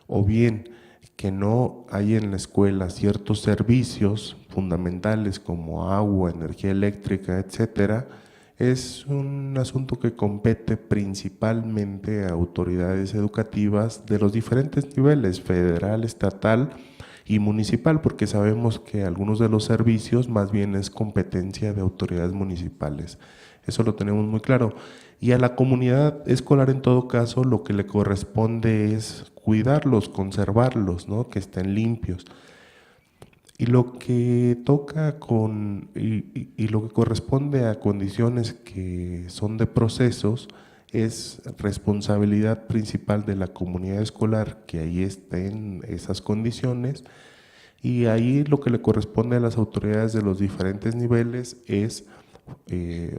o bien que no hay en la escuela ciertos servicios fundamentales como agua, energía eléctrica, etcétera, es un asunto que compete principalmente a autoridades educativas de los diferentes niveles, federal, estatal y municipal, porque sabemos que algunos de los servicios más bien es competencia de autoridades municipales. Eso lo tenemos muy claro. Y a la comunidad escolar, en todo caso, lo que le corresponde es cuidarlos, conservarlos, ¿no? Que estén limpios. Y lo que toca y lo que corresponde a condiciones que son de procesos es responsabilidad principal de la comunidad escolar que ahí estén esas condiciones, y ahí lo que le corresponde a las autoridades de los diferentes niveles es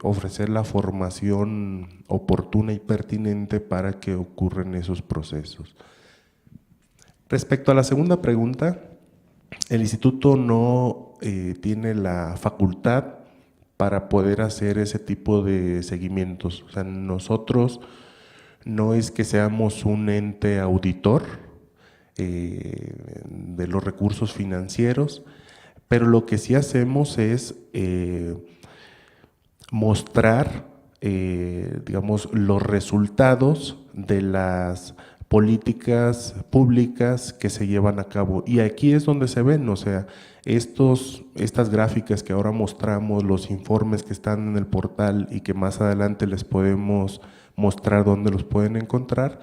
ofrecer la formación oportuna y pertinente para que ocurran esos procesos. Respecto a la segunda pregunta, el instituto no tiene la facultad para poder hacer ese tipo de seguimientos. O sea, nosotros no es que seamos un ente auditor de los recursos financieros, pero lo que sí hacemos es mostrar, digamos, los resultados de las políticas públicas que se llevan a cabo. Y aquí es donde se ven, o sea, estas gráficas que ahora mostramos, los informes que están en el portal y que más adelante les podemos mostrar dónde los pueden encontrar,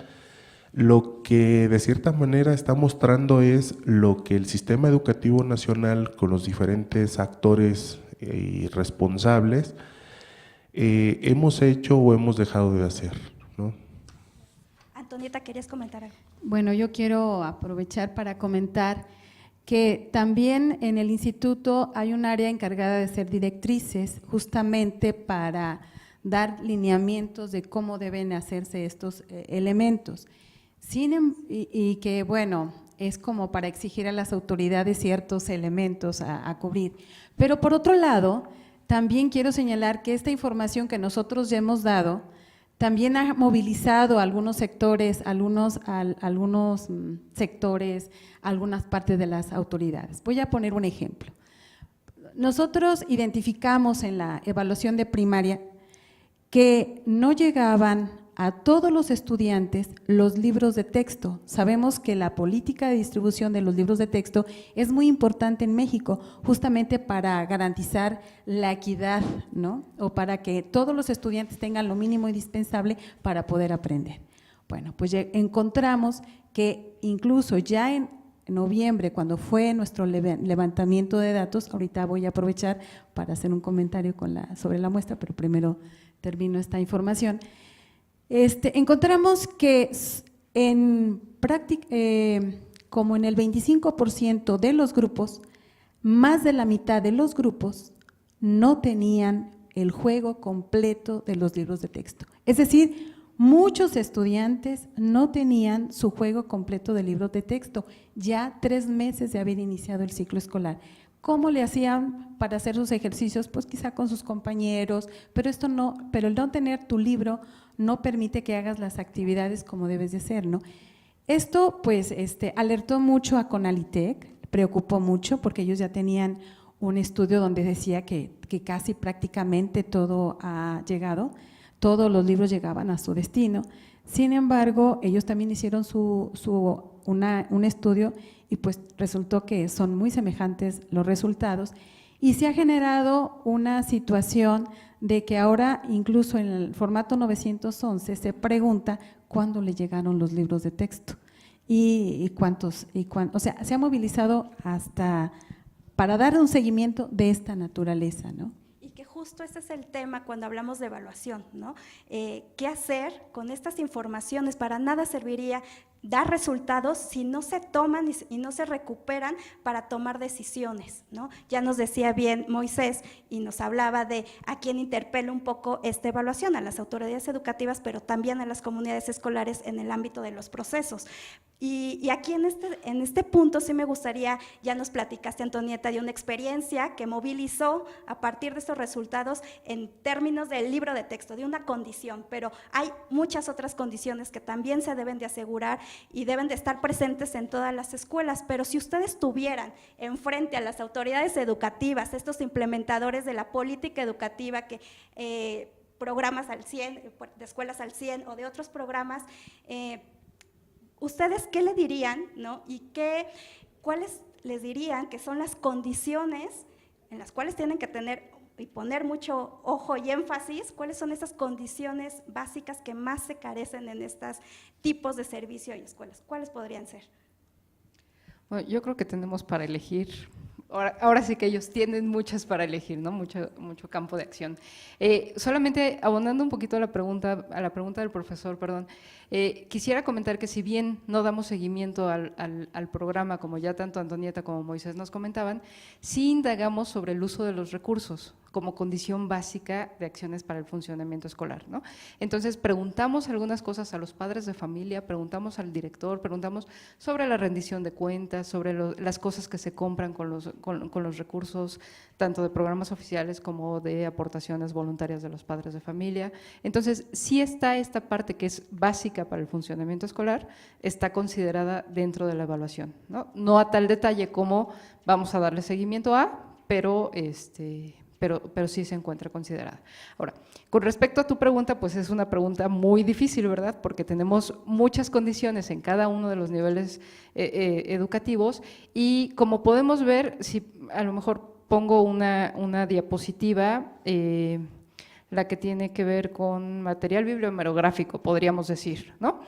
lo que de cierta manera está mostrando es lo que el sistema educativo nacional con los diferentes actores y responsables hemos hecho o hemos dejado de hacer, ¿no? Antonieta, ¿querías comentar algo? Bueno, yo quiero aprovechar para comentar que también en el instituto hay un área encargada de ser directrices justamente para dar lineamientos de cómo deben hacerse estos elementos. Y que, bueno, es como para exigir a las autoridades ciertos elementos a cubrir. Pero por otro lado, también quiero señalar que esta información que nosotros ya hemos dado también ha movilizado a algunos sectores, algunas partes de las autoridades. Voy a poner un ejemplo. Nosotros identificamos en la evaluación de primaria que no llegaban a todos los estudiantes los libros de texto. Sabemos que la política de distribución de los libros de texto es muy importante en México, justamente para garantizar la equidad, ¿no? O para que todos los estudiantes tengan lo mínimo indispensable para poder aprender. Bueno, pues ya encontramos que incluso ya en noviembre, cuando fue nuestro levantamiento de datos, ahorita voy a aprovechar para hacer un comentario sobre la muestra, pero primero termino esta información. Encontramos que como en el 25% de los grupos, más de la mitad de los grupos no tenían el juego completo de los libros de texto. Es decir, muchos estudiantes no tenían su juego completo de libros de texto, ya 3 meses de haber iniciado el ciclo escolar. ¿Cómo le hacían para hacer sus ejercicios? Pues quizá con sus compañeros, pero el no tener tu libro no permite que hagas las actividades como debes de hacer, ¿no? Esto pues alertó mucho a Conalitec, preocupó mucho porque ellos ya tenían un estudio donde decía que casi prácticamente todo ha llegado, todos los libros llegaban a su destino. Sin embargo, ellos también hicieron un estudio y pues resultó que son muy semejantes los resultados y se ha generado una situación de que ahora incluso en el formato 911 se pregunta cuándo le llegaron los libros de texto y cuántos, o sea, se ha movilizado hasta para dar un seguimiento de esta naturaleza, ¿no? Y que justo ese es el tema cuando hablamos de evaluación, ¿no? ¿Qué hacer con estas informaciones? Para nada serviría dar resultados si no se toman y no se recuperan para tomar decisiones, ¿no? Ya nos decía bien Moisés y nos hablaba de a quién interpela un poco esta evaluación, a las autoridades educativas, pero también a las comunidades escolares en el ámbito de los procesos. Y aquí en este punto sí me gustaría, ya nos platicaste, Antonieta, de una experiencia que movilizó a partir de estos resultados en términos del libro de texto, de una condición, pero hay muchas otras condiciones que también se deben de asegurar y deben de estar presentes en todas las escuelas, pero si ustedes tuvieran enfrente a las autoridades educativas, estos implementadores de la política educativa que programas al 100, de escuelas al 100 o de otros programas, ¿ustedes qué le dirían, ¿no? Y cuáles les dirían que son las condiciones en las cuales tienen que tener y poner mucho ojo y énfasis? ¿Cuáles son esas condiciones básicas que más se carecen en estos tipos de servicio y escuelas? ¿Cuáles podrían ser? Bueno, yo creo que tenemos para elegir. Ahora sí que ellos tienen muchas para elegir, ¿no? Mucho campo de acción. Solamente abonando un poquito a la pregunta del profesor, perdón, quisiera comentar que si bien no damos seguimiento al programa, como ya tanto Antonieta como Moisés nos comentaban, sí indagamos sobre el uso de los recursos como condición básica de acciones para el funcionamiento escolar, ¿no? Entonces, preguntamos algunas cosas a los padres de familia, preguntamos al director, preguntamos sobre la rendición de cuentas, sobre las cosas que se compran con los recursos, tanto de programas oficiales como de aportaciones voluntarias de los padres de familia. Entonces, sí está esta parte que es básica para el funcionamiento escolar, está considerada dentro de la evaluación, ¿no? No a tal detalle como vamos a darle seguimiento a, pero sí se encuentra considerada. Ahora, con respecto a tu pregunta, pues es una pregunta muy difícil, ¿verdad? Porque tenemos muchas condiciones en cada uno de los niveles educativos y como podemos ver, si a lo mejor pongo una diapositiva, la que tiene que ver con material bibliomerográfico, podríamos decir, ¿no?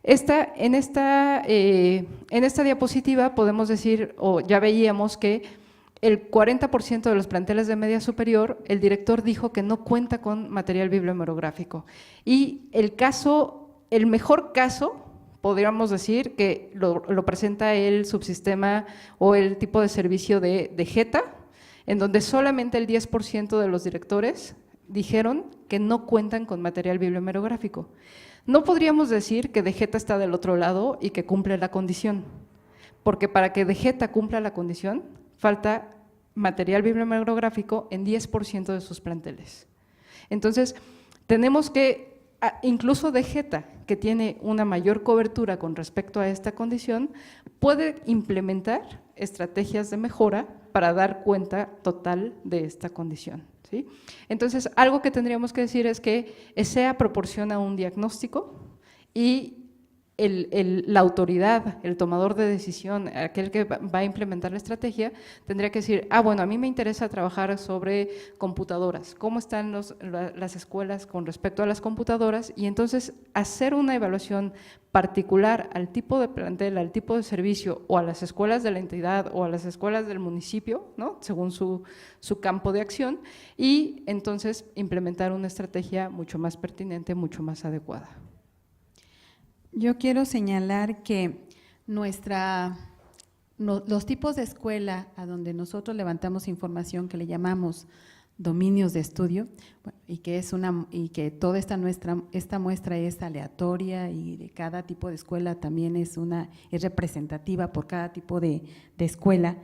En esta diapositiva podemos decir, o ya veíamos que el 40% de los planteles de media superior, el director dijo que no cuenta con material bibliomerográfico. Y el mejor caso, podríamos decir que lo presenta el subsistema o el tipo de servicio de Geta, en donde solamente el 10% de los directores dijeron que no cuentan con material bibliomerográfico. No podríamos decir que Geta está del otro lado y que cumple la condición, porque para que Geta cumpla la condición, falta material bibliomerográfico en 10% de sus planteles. Entonces, tenemos que, incluso Geta, que tiene una mayor cobertura con respecto a esta condición, puede implementar estrategias de mejora para dar cuenta total de esta condición, ¿sí? Entonces, algo que tendríamos que decir es que ESEA proporciona un diagnóstico y la autoridad, el tomador de decisión, aquel que va a implementar la estrategia, tendría que decir, bueno, a mí me interesa trabajar sobre computadoras, cómo están las escuelas con respecto a las computadoras, y entonces hacer una evaluación particular al tipo de plantel, al tipo de servicio, o a las escuelas de la entidad, o a las escuelas del municipio, ¿no? Según su campo de acción, y entonces implementar una estrategia mucho más pertinente, mucho más adecuada. Yo quiero señalar que los tipos de escuela a donde nosotros levantamos información que le llamamos dominios de estudio, y que toda esta muestra es aleatoria y de cada tipo de escuela también es representativa por cada tipo de escuela.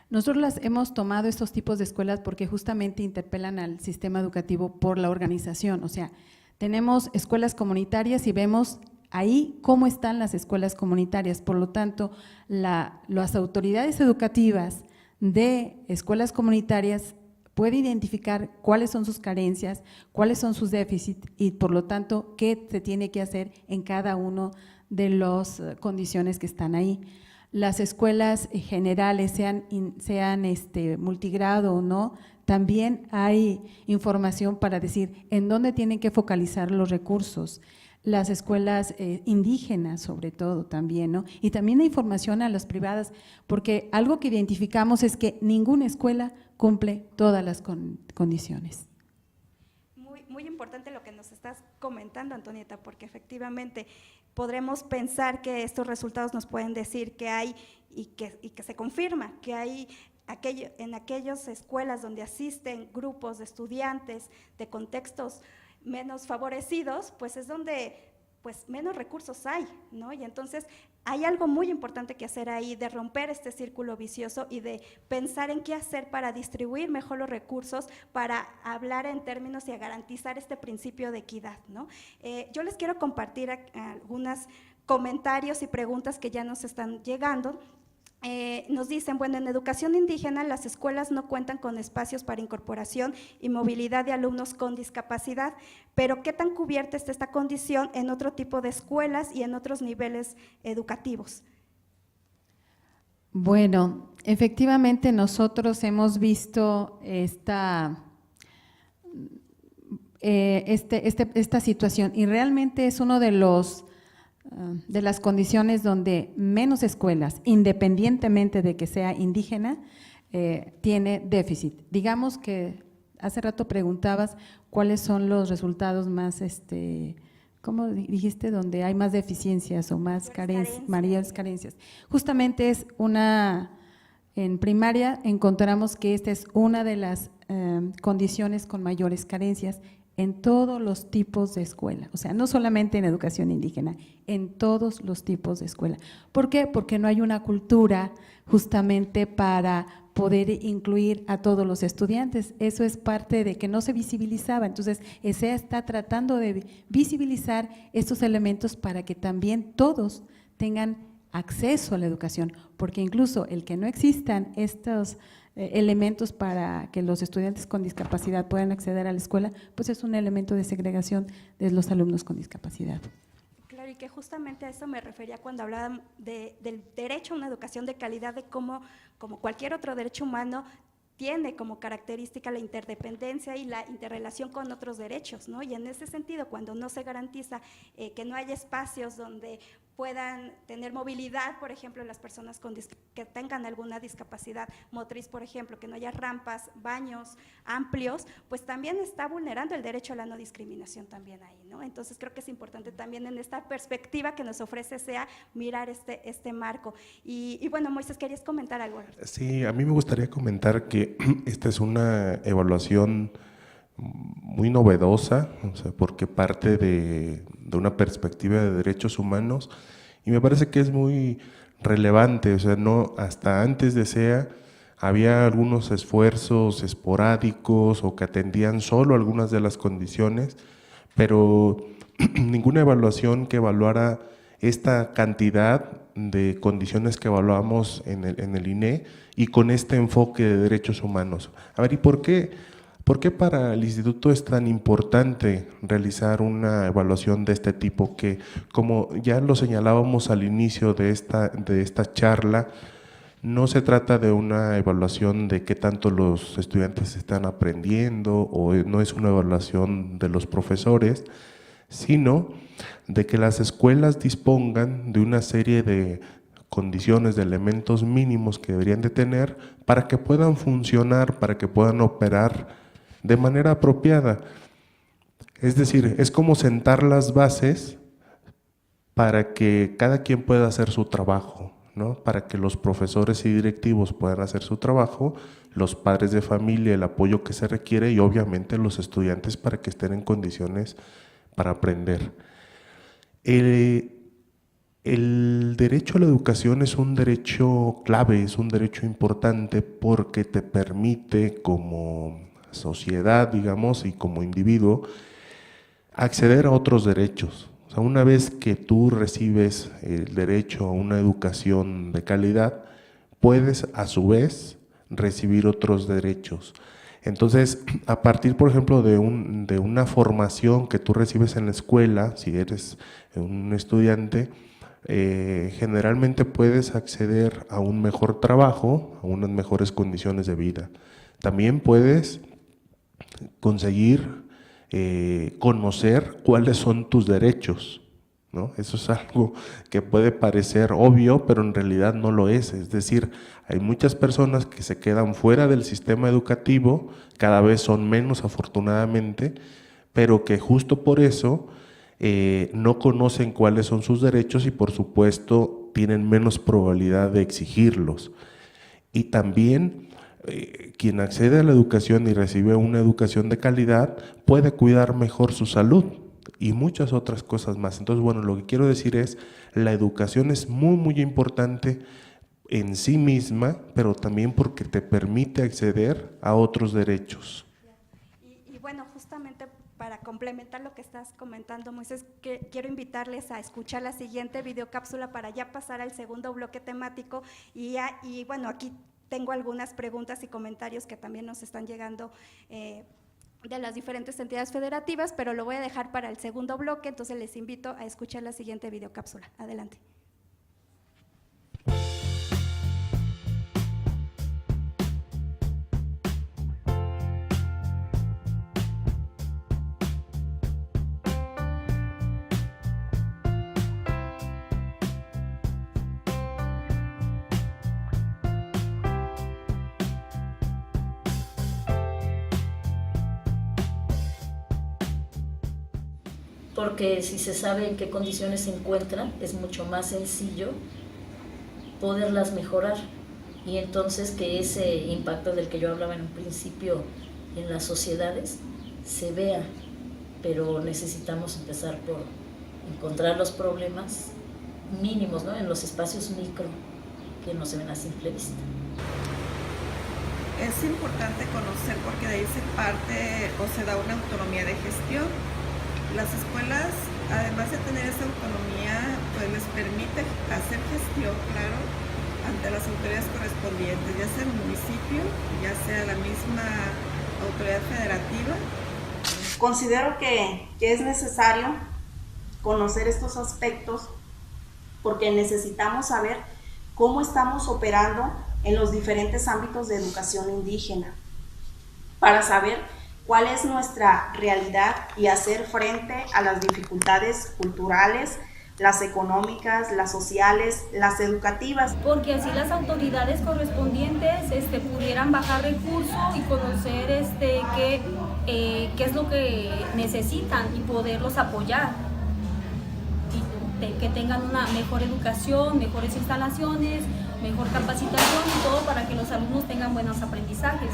Nosotros hemos tomado estos tipos de escuelas porque justamente interpelan al sistema educativo por la organización, o sea, tenemos escuelas comunitarias y vemos ahí cómo están las escuelas comunitarias. Por lo tanto, las autoridades educativas de escuelas comunitarias pueden identificar cuáles son sus carencias, cuáles son sus déficits y por lo tanto qué se tiene que hacer en cada una de las condiciones que están ahí. Las escuelas generales, sean multigrado o no, también hay información para decir en dónde tienen que focalizar los recursos. Las escuelas indígenas sobre todo también, ¿no? Y también hay información a las privadas, porque algo que identificamos es que ninguna escuela cumple todas las condiciones. Muy importante lo que nos estás comentando, Antonieta, porque efectivamente podremos pensar que estos resultados nos pueden decir que hay, y que se confirma, que hay en aquellas escuelas donde asisten grupos de estudiantes de contextos menos favorecidos, pues es donde menos recursos hay, ¿no? Y entonces hay algo muy importante que hacer ahí, de romper este círculo vicioso y de pensar en qué hacer para distribuir mejor los recursos, para hablar en términos y a garantizar este principio de equidad, ¿no? Yo les quiero compartir algunos comentarios y preguntas que ya nos están llegando. Nos dicen, bueno, en educación indígena las escuelas no cuentan con espacios para incorporación y movilidad de alumnos con discapacidad, pero ¿qué tan cubierta está esta condición en otro tipo de escuelas y en otros niveles educativos? Bueno, efectivamente nosotros hemos visto esta situación y realmente es uno de las condiciones donde menos escuelas, independientemente de que sea indígena, tiene déficit. Digamos que hace rato preguntabas cuáles son los resultados más, ¿cómo dijiste? Donde hay más deficiencias o más mayores carencias. Justamente es en primaria encontramos que esta es una de las condiciones con mayores carencias en todos los tipos de escuela, o sea, no solamente en educación indígena, en todos los tipos de escuela. ¿Por qué? Porque no hay una cultura justamente para poder incluir a todos los estudiantes. Eso es parte de que no se visibilizaba. Entonces, ESEA está tratando de visibilizar estos elementos para que también todos tengan acceso a la educación, porque incluso el que no existan estos elementos para que los estudiantes con discapacidad puedan acceder a la escuela, pues es un elemento de segregación de los alumnos con discapacidad. Claro, y que justamente a eso me refería cuando hablaba del derecho a una educación de calidad, de cómo, como cualquier otro derecho humano, tiene como característica la interdependencia y la interrelación con otros derechos, ¿no? Y en ese sentido, cuando no se garantiza que no haya espacios donde puedan tener movilidad, por ejemplo, las personas que tengan alguna discapacidad motriz, por ejemplo, que no haya rampas, baños amplios, pues también está vulnerando el derecho a la no discriminación también ahí, ¿no? Entonces creo que es importante también en esta perspectiva que nos ofrece SEA mirar este marco. Y bueno, Moisés, ¿querías comentar algo? Sí, a mí me gustaría comentar que esta es una evaluación muy novedosa, o sea, porque parte de una perspectiva de derechos humanos y me parece que es muy relevante. O sea, no, hasta antes de SEA había algunos esfuerzos esporádicos o que atendían solo algunas de las condiciones, pero ninguna evaluación que evaluara esta cantidad de condiciones que evaluamos en el INE y con este enfoque de derechos humanos. A ver, ¿y por qué para el instituto es tan importante realizar una evaluación de este tipo? Que, como ya lo señalábamos al inicio de esta charla, no se trata de una evaluación de qué tanto los estudiantes están aprendiendo, o no es una evaluación de los profesores, sino de que las escuelas dispongan de una serie de condiciones, de elementos mínimos que deberían de tener para que puedan funcionar, para que puedan operar de manera apropiada. Es decir, es como sentar las bases para que cada quien pueda hacer su trabajo, ¿no? Para que los profesores y directivos puedan hacer su trabajo, los padres de familia, el apoyo que se requiere y obviamente los estudiantes para que estén en condiciones para aprender. El derecho a la educación es un derecho clave, es un derecho importante porque te permite como sociedad, digamos, y como individuo, acceder a otros derechos. O sea, una vez que tú recibes el derecho a una educación de calidad, puedes a su vez recibir otros derechos. Entonces, a partir, por ejemplo, de una formación que tú recibes en la escuela, si eres un estudiante, generalmente puedes acceder a un mejor trabajo, a unas mejores condiciones de vida. También puedes conseguir conocer cuáles son tus derechos, ¿no? Eso es algo que puede parecer obvio, pero en realidad no lo es. Es decir, hay muchas personas que se quedan fuera del sistema educativo, cada vez son menos afortunadamente, pero que justo por eso no conocen cuáles son sus derechos y por supuesto tienen menos probabilidad de exigirlos. Y también quien accede a la educación y recibe una educación de calidad puede cuidar mejor su salud y muchas otras cosas más. Entonces, bueno, lo que quiero decir es, la educación es muy, muy importante en sí misma, pero también porque te permite acceder a otros derechos. Y bueno, justamente para complementar lo que estás comentando, Moisés, que quiero invitarles a escuchar la siguiente videocápsula para ya pasar al segundo bloque temático y bueno, aquí tengo algunas preguntas y comentarios que también nos están llegando de las diferentes entidades federativas, pero lo voy a dejar para el segundo bloque, entonces les invito a escuchar la siguiente videocápsula. Adelante. Porque si se sabe en qué condiciones se encuentran, es mucho más sencillo poderlas mejorar. Y entonces que ese impacto del que yo hablaba en un principio en las sociedades se vea, pero necesitamos empezar por encontrar los problemas mínimos, ¿no?, en los espacios micro que no se ven a simple vista. Es importante conocer porque de ahí se parte o se da una autonomía de gestión. Las escuelas, además de tener esa autonomía, pues les permite hacer gestión, claro, ante las autoridades correspondientes, ya sea el municipio, ya sea la misma autoridad federativa. Considero que es necesario conocer estos aspectos porque necesitamos saber cómo estamos operando en los diferentes ámbitos de educación indígena para saber cuál es nuestra realidad y hacer frente a las dificultades culturales, las económicas, las sociales, las educativas. Porque así las autoridades correspondientes pudieran bajar recursos y conocer qué es lo que necesitan y poderlos apoyar. Y que tengan una mejor educación, mejores instalaciones, mejor capacitación y todo para que los alumnos tengan buenos aprendizajes.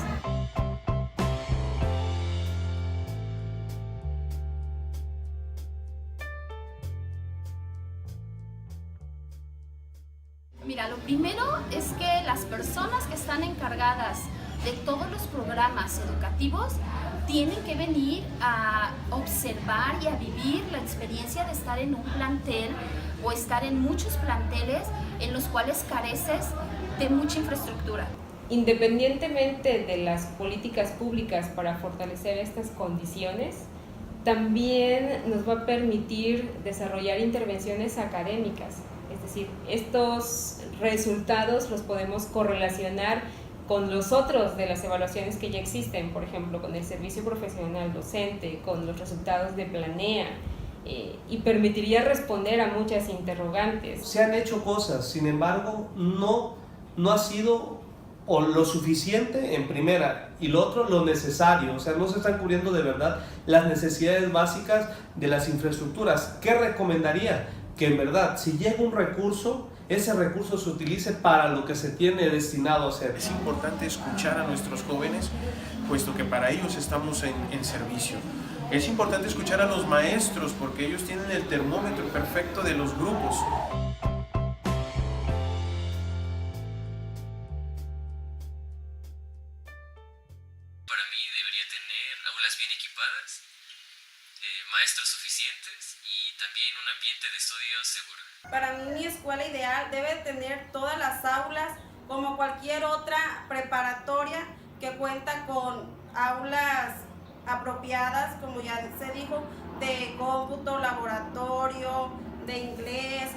Mira, lo primero es que las personas que están encargadas de todos los programas educativos tienen que venir a observar y a vivir la experiencia de estar en un plantel o estar en muchos planteles en los cuales careces de mucha infraestructura. Independientemente de las políticas públicas para fortalecer estas condiciones, también nos va a permitir desarrollar intervenciones académicas. Es decir, estos resultados los podemos correlacionar con los otros de las evaluaciones que ya existen, por ejemplo, con el servicio profesional docente, con los resultados de Planea, y permitiría responder a muchas interrogantes. Se han hecho cosas, sin embargo, no ha sido o lo suficiente en primera y lo otro lo necesario, o sea, no se están cubriendo de verdad las necesidades básicas de las infraestructuras. ¿Qué recomendaría? Que en verdad, si llega un recurso, ese recurso se utilice para lo que se tiene destinado a hacer. Es importante escuchar a nuestros jóvenes, puesto que para ellos estamos en servicio. Es importante escuchar a los maestros, porque ellos tienen el termómetro perfecto de los grupos. Para mí debería tener aulas bien equipadas, maestros suficientes y también un ambiente de estudio seguro. Para mí mi escuela ideal debe tener todas las aulas como cualquier otra preparatoria que cuenta con aulas apropiadas, como ya se dijo, de cómputo, laboratorio, de inglés,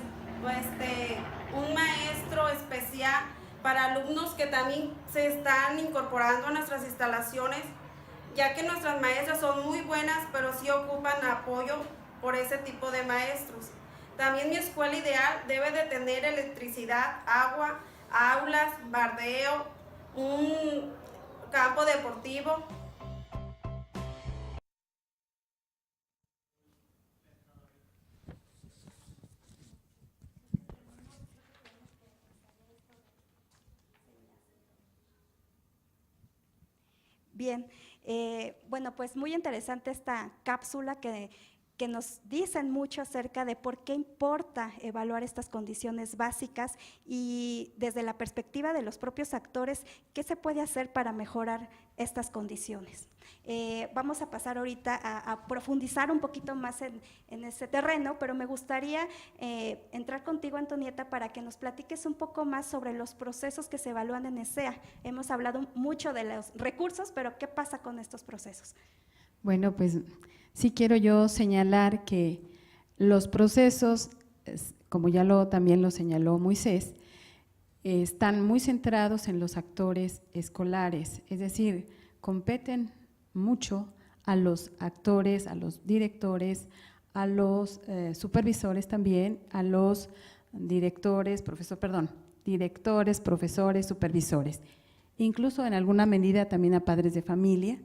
un maestro especial para alumnos que también se están incorporando a nuestras instalaciones, ya que nuestras maestras son muy buenas, pero sí ocupan apoyo por ese tipo de maestros. También mi escuela ideal debe de tener electricidad, agua, aulas, bardeo, un campo deportivo. Bien, bueno, pues muy interesante esta cápsula que que nos dicen mucho acerca de por qué importa evaluar estas condiciones básicas y desde la perspectiva de los propios actores, ¿qué se puede hacer para mejorar estas condiciones? Vamos a pasar ahorita a profundizar un poquito más en ese terreno, pero me gustaría entrar contigo, Antonieta, para que nos platiques un poco más sobre los procesos que se evalúan en ESEA. Hemos hablado mucho de los recursos, pero ¿qué pasa con estos procesos? Bueno, pues sí quiero yo señalar que los procesos, como ya también lo señaló Moisés, están muy centrados en los actores escolares, es decir, competen mucho a los actores, a los directores, a los supervisores también, a los directores, profesores, supervisores, incluso en alguna medida también a padres de familia,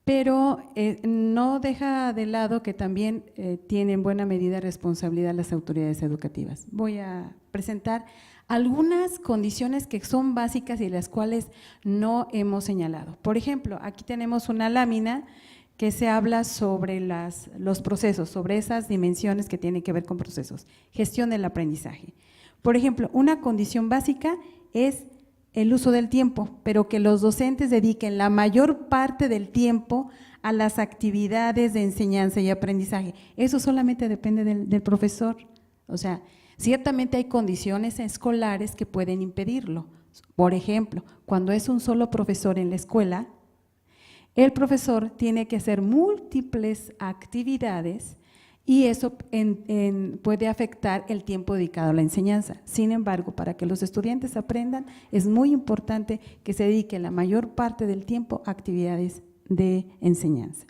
pero no deja de lado que también tienen buena medida responsabilidad las autoridades educativas. Voy a presentar algunas condiciones que son básicas y las cuales no hemos señalado. Por ejemplo, aquí tenemos una lámina que se habla sobre los procesos, sobre esas dimensiones que tienen que ver con procesos. Gestión del aprendizaje. Por ejemplo, una condición básica es el uso del tiempo, pero que los docentes dediquen la mayor parte del tiempo a las actividades de enseñanza y aprendizaje. Eso solamente depende del profesor. O sea, ciertamente hay condiciones escolares que pueden impedirlo. Por ejemplo, cuando es un solo profesor en la escuela, el profesor tiene que hacer múltiples actividades y eso puede afectar el tiempo dedicado a la enseñanza. Sin embargo, para que los estudiantes aprendan, es muy importante que se dedique la mayor parte del tiempo a actividades de enseñanza.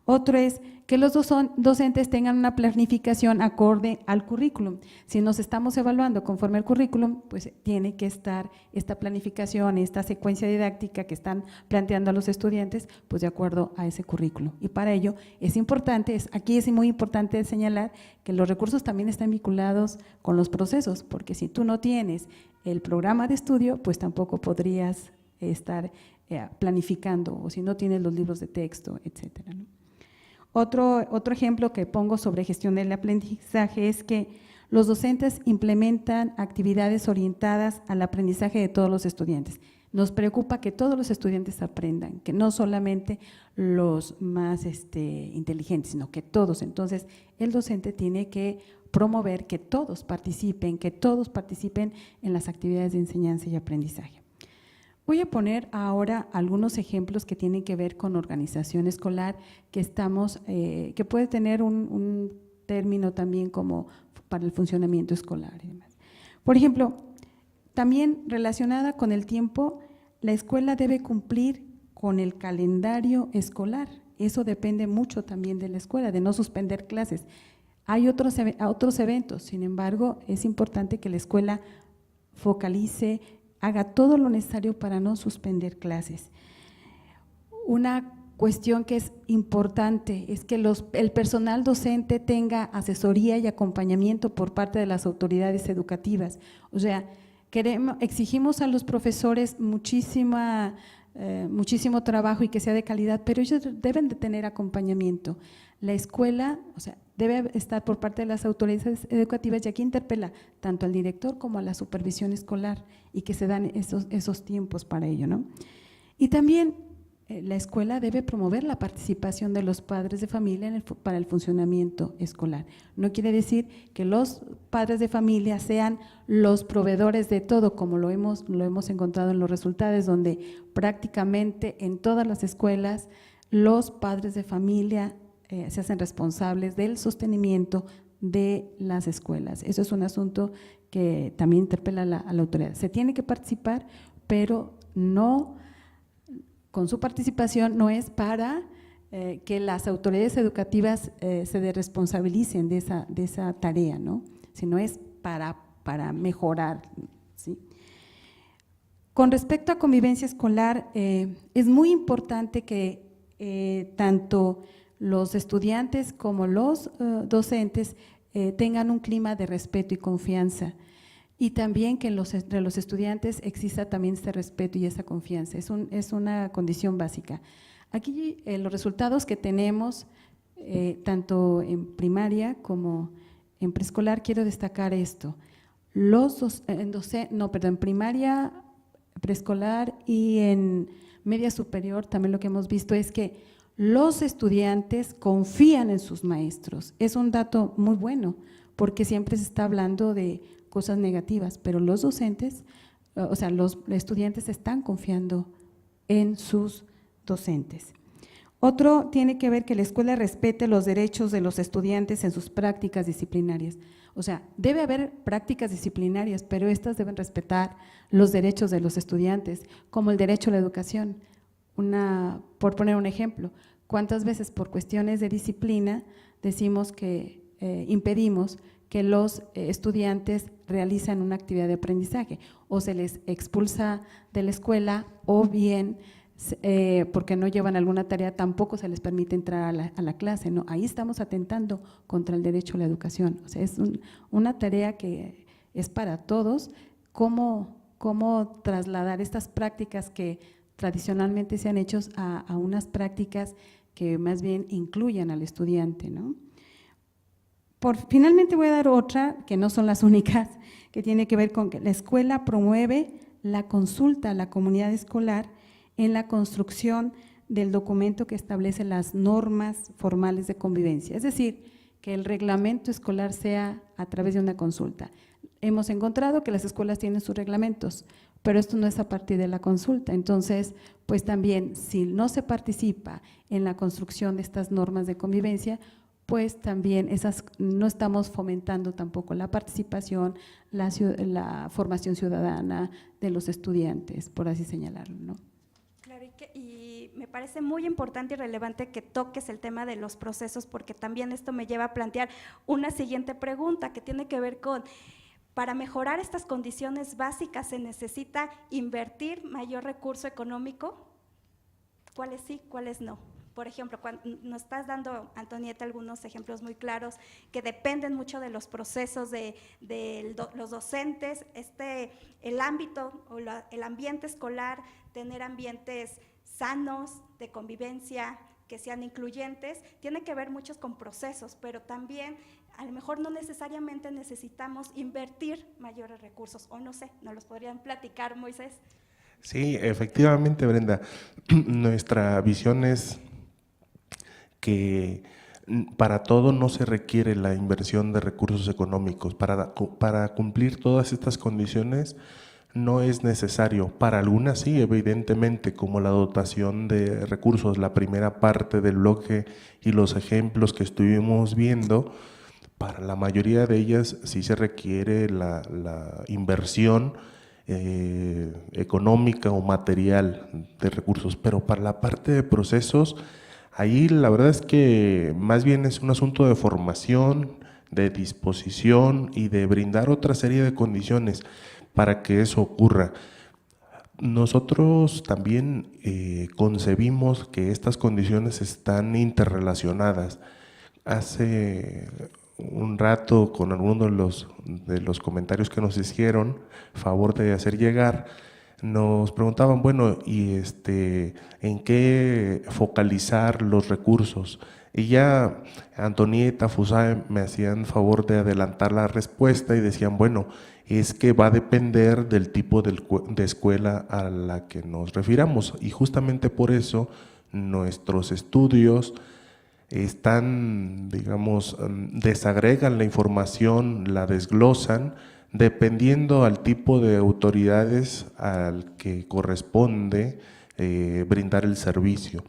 Otro es que los docentes tengan una planificación acorde al currículum. Si nos estamos evaluando conforme al currículum, pues tiene que estar esta planificación, esta secuencia didáctica que están planteando a los estudiantes, pues de acuerdo a ese currículum. Y para ello es importante, aquí es muy importante señalar que los recursos también están vinculados con los procesos, porque si tú no tienes el programa de estudio, pues tampoco podrías estar planificando, o si no tienes los libros de texto, etcétera, ¿no? Otro ejemplo que pongo sobre gestión del aprendizaje es que los docentes implementan actividades orientadas al aprendizaje de todos los estudiantes. Nos preocupa que todos los estudiantes aprendan, que no solamente los más inteligentes, sino que todos. Entonces, el docente tiene que promover que todos participen en las actividades de enseñanza y aprendizaje. Voy a poner ahora algunos ejemplos que tienen que ver con organización escolar, que puede tener un término también como para el funcionamiento escolar y demás. Por ejemplo, también relacionada con el tiempo, la escuela debe cumplir con el calendario escolar. Eso depende mucho también de la escuela, de no suspender clases. Hay otros eventos, sin embargo, es importante que la escuela focalice, haga todo lo necesario para no suspender clases. Una cuestión que es importante es que el personal docente tenga asesoría y acompañamiento por parte de las autoridades educativas. O sea, exigimos a los profesores muchísimo trabajo y que sea de calidad, pero ellos deben de tener acompañamiento. La escuela, o sea, debe estar por parte de las autoridades educativas, y aquí interpela tanto al director como a la supervisión escolar y que se dan esos tiempos para ello, ¿no? Y también la escuela debe promover la participación de los padres de familia para el funcionamiento escolar. No quiere decir que los padres de familia sean los proveedores de todo, como lo hemos encontrado en los resultados, donde prácticamente en todas las escuelas los padres de familia se hacen responsables del sostenimiento de las escuelas. Eso es un asunto que también interpela a la autoridad. Se tiene que participar, pero no, con su participación no es para que las autoridades educativas se desresponsabilicen de esa tarea, ¿no? Sino es para mejorar, ¿sí? Con respecto a convivencia escolar, es muy importante que tanto los estudiantes como los docentes tengan un clima de respeto y confianza, y también que entre los estudiantes exista también este respeto y esa confianza. Es una condición básica. Aquí los resultados que tenemos tanto en primaria como en preescolar, quiero destacar esto. En primaria, preescolar y en media superior también lo que hemos visto es que los estudiantes confían en sus maestros. Es un dato muy bueno porque siempre se está hablando de cosas negativas, pero los docentes, o sea, los estudiantes están confiando en sus docentes. Otro tiene que ver que la escuela respete los derechos de los estudiantes en sus prácticas disciplinarias. O sea, debe haber prácticas disciplinarias, pero estas deben respetar los derechos de los estudiantes, como el derecho a la educación. Por poner un ejemplo, ¿cuántas veces por cuestiones de disciplina decimos que impedimos que los estudiantes realicen una actividad de aprendizaje o se les expulsa de la escuela o bien porque no llevan alguna tarea tampoco se les permite entrar a la clase, ¿no? Ahí estamos atentando contra el derecho a la educación. O sea, es una tarea que es para todos, cómo trasladar estas prácticas que tradicionalmente se han hecho a unas prácticas que más bien incluyan al estudiante, ¿no? Finalmente voy a dar otra, que no son las únicas, que tiene que ver con que la escuela promueve la consulta a la comunidad escolar en la construcción del documento que establece las normas formales de convivencia, es decir, que el reglamento escolar sea a través de una consulta. Hemos encontrado que las escuelas tienen sus reglamentos, pero esto no es a partir de la consulta. Entonces, pues también, si no se participa en la construcción de estas normas de convivencia, pues también no estamos fomentando tampoco la participación, la formación ciudadana de los estudiantes, por así señalarlo, ¿no? Claro, y me parece muy importante y relevante que toques el tema de los procesos, porque también esto me lleva a plantear una siguiente pregunta que tiene que ver con, para mejorar estas condiciones básicas se necesita invertir mayor recurso económico, ¿cuáles sí, cuáles no? Por ejemplo, cuando nos estás dando, Antonieta, algunos ejemplos muy claros que dependen mucho de los procesos de los docentes, el ámbito o el ambiente escolar, tener ambientes sanos, de convivencia, que sean incluyentes, tiene que ver muchos con procesos, pero también a lo mejor no necesariamente necesitamos invertir mayores recursos, o no sé, ¿nos los podrían platicar, Moisés? Sí, efectivamente, Brenda, nuestra visión es que para todo no se requiere la inversión de recursos económicos. Para cumplir todas estas condiciones no es necesario. Para algunas sí, evidentemente, como la dotación de recursos, la primera parte del bloque y los ejemplos que estuvimos viendo, para la mayoría de ellas sí se requiere la inversión económica o material de recursos, pero para la parte de procesos, ahí la verdad es que más bien es un asunto de formación, de disposición y de brindar otra serie de condiciones para que eso ocurra. Nosotros también concebimos que estas condiciones están interrelacionadas. Hace un rato, con algunos de los comentarios que nos hicieron, favor de hacer llegar, nos preguntaban, bueno, ¿y en qué focalizar los recursos? Y ya Antonieta, Fusae me hacían favor de adelantar la respuesta y decían, bueno, es que va a depender del tipo de escuela a la que nos refiramos, y justamente por eso nuestros estudios están, digamos, desagregan la información, la desglosan, dependiendo al tipo de autoridades al que corresponde brindar el servicio.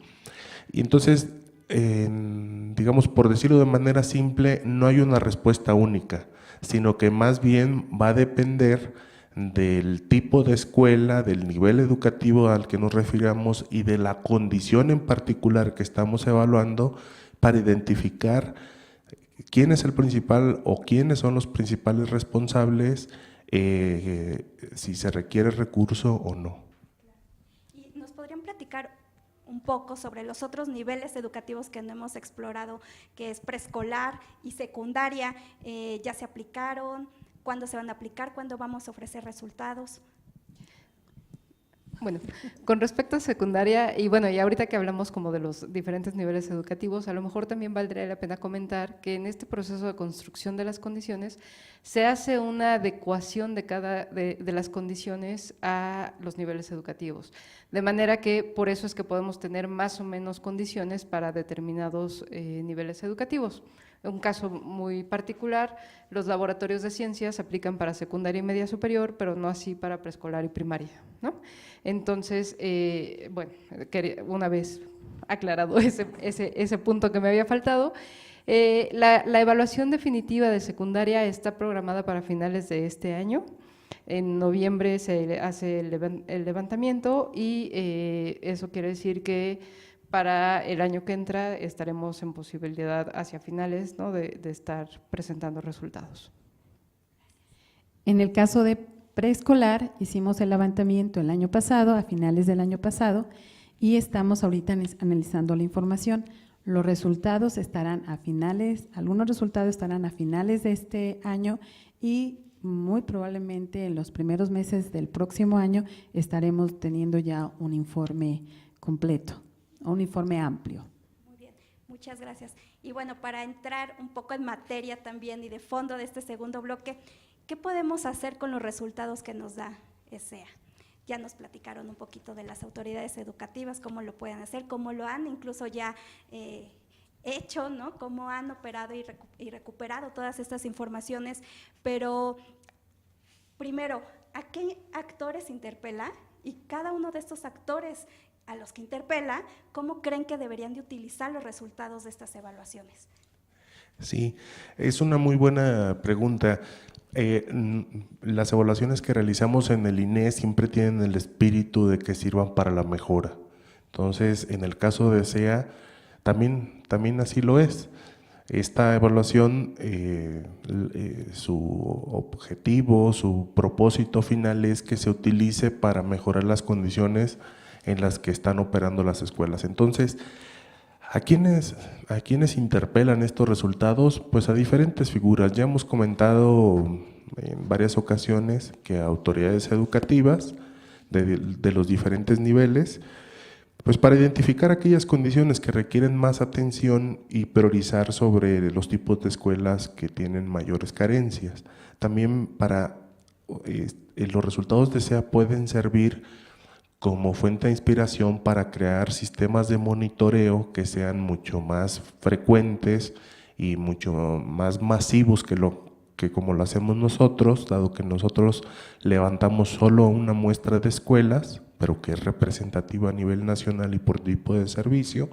Y entonces, digamos, por decirlo de manera simple, no hay una respuesta única, sino que más bien va a depender del tipo de escuela, del nivel educativo al que nos refiramos y de la condición en particular que estamos evaluando para identificar quién es el principal o quiénes son los principales responsables, si se requiere recurso o no. ¿Y nos podrían platicar un poco sobre los otros niveles educativos que no hemos explorado, que es preescolar y secundaria? ¿Ya se aplicaron? ¿Cuándo se van a aplicar? ¿Cuándo vamos a ofrecer resultados? Bueno, con respecto a secundaria, y bueno, y ahorita que hablamos como de los diferentes niveles educativos, a lo mejor también valdría la pena comentar que en este proceso de construcción de las condiciones se hace una adecuación de las condiciones a los niveles educativos, de manera que por eso es que podemos tener más o menos condiciones para determinados niveles educativos. Un caso muy particular, los laboratorios de ciencias se aplican para secundaria y media superior, pero no así para preescolar y primaria, ¿no? Entonces, bueno, una vez aclarado ese punto que me había faltado, la evaluación definitiva de secundaria está programada para finales de este año. En noviembre se hace el levantamiento y eso quiere decir que para el año que entra estaremos en posibilidad hacia finales, ¿no?, de estar presentando resultados. En el caso de preescolar, hicimos el levantamiento el año pasado, a finales del año pasado, y estamos ahorita analizando la información. Los resultados estarán a finales, algunos resultados estarán a finales de este año y muy probablemente en los primeros meses del próximo año estaremos teniendo ya un informe completo, un informe amplio. Muy bien, muchas gracias. Y bueno, para entrar un poco en materia también y de fondo de este segundo bloque, ¿qué podemos hacer con los resultados que nos da ESEA? Ya nos platicaron un poquito de las autoridades educativas, cómo lo pueden hacer, cómo lo han incluso ya hecho, ¿no? Cómo han operado y recuperado todas estas informaciones, pero primero, ¿a qué actores interpela? Y cada uno de estos actores a los que interpela, ¿cómo creen que deberían de utilizar los resultados de estas evaluaciones? Sí, es una muy buena pregunta. Las evaluaciones que realizamos en el INE siempre tienen el espíritu de que sirvan para la mejora. Entonces, en el caso de ESEA, también así lo es. Esta evaluación, su objetivo, su propósito final es que se utilice para mejorar las condiciones en las que están operando las escuelas. Entonces, ¿a quiénes interpelan estos resultados? Pues a diferentes figuras. Ya hemos comentado en varias ocasiones que autoridades educativas de los diferentes niveles, pues para identificar aquellas condiciones que requieren más atención y priorizar sobre los tipos de escuelas que tienen mayores carencias. También para los resultados de ESEA pueden servir como fuente de inspiración para crear sistemas de monitoreo que sean mucho más frecuentes y mucho más masivos que como lo hacemos nosotros, dado que nosotros levantamos solo una muestra de escuelas, pero que es representativa a nivel nacional y por tipo de servicio.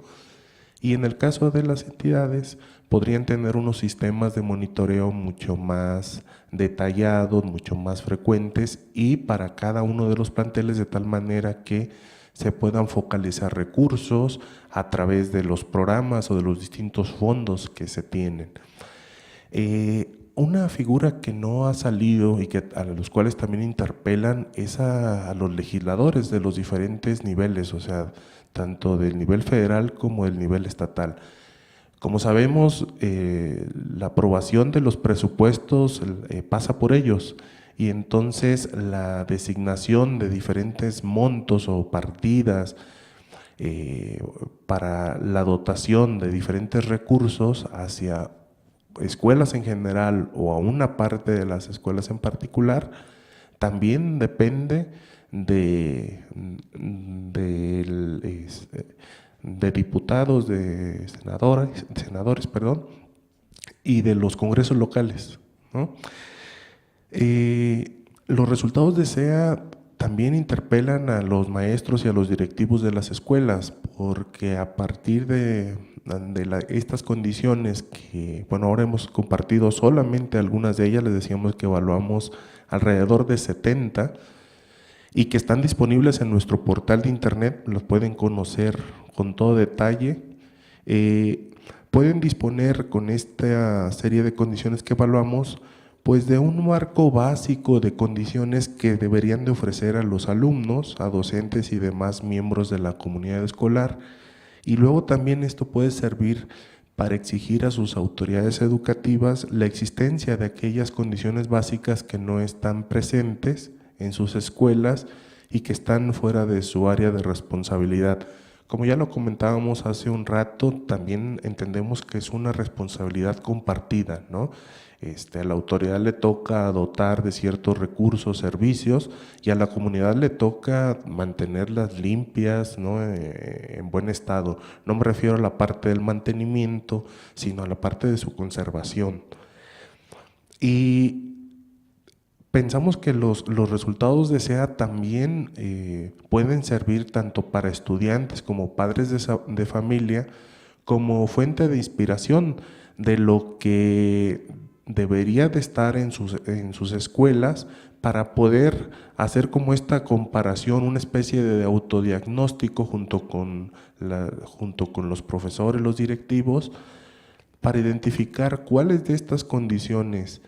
Y en el caso de las entidades, podrían tener unos sistemas de monitoreo mucho más detallados, mucho más frecuentes y para cada uno de los planteles de tal manera que se puedan focalizar recursos a través de los programas o de los distintos fondos que se tienen. Una figura que no ha salido y a los cuales también interpelan es a los legisladores de los diferentes niveles, o sea, tanto del nivel federal como del nivel estatal. Como sabemos, la aprobación de los presupuestos pasa por ellos y entonces la designación de diferentes montos o partidas para la dotación de diferentes recursos hacia escuelas en general o a una parte de las escuelas en particular, también depende de diputados, de senadores, y de los congresos locales, ¿no? Los resultados de ESEA también interpelan a los maestros y a los directivos de las escuelas, porque a partir de estas condiciones que, bueno, ahora hemos compartido solamente algunas de ellas, les decíamos que evaluamos alrededor de 70 y que están disponibles en nuestro portal de internet, los pueden conocer con todo detalle. Pueden disponer con esta serie de condiciones que evaluamos, pues de un marco básico de condiciones que deberían de ofrecer a los alumnos, a docentes y demás miembros de la comunidad escolar. Y luego también esto puede servir para exigir a sus autoridades educativas la existencia de aquellas condiciones básicas que no están presentes en sus escuelas y que están fuera de su área de responsabilidad. Como ya lo comentábamos hace un rato, también entendemos que es una responsabilidad compartida, ¿no? A la autoridad le toca dotar de ciertos recursos, servicios, y a la comunidad le toca mantenerlas limpias, ¿no? En buen estado. No me refiero a la parte del mantenimiento, sino a la parte de su conservación. Y pensamos que los resultados de SEA también pueden servir tanto para estudiantes como padres de familia como fuente de inspiración de lo que debería de estar en sus escuelas para poder hacer como esta comparación, una especie de autodiagnóstico junto con los profesores, los directivos, para identificar cuáles de estas condiciones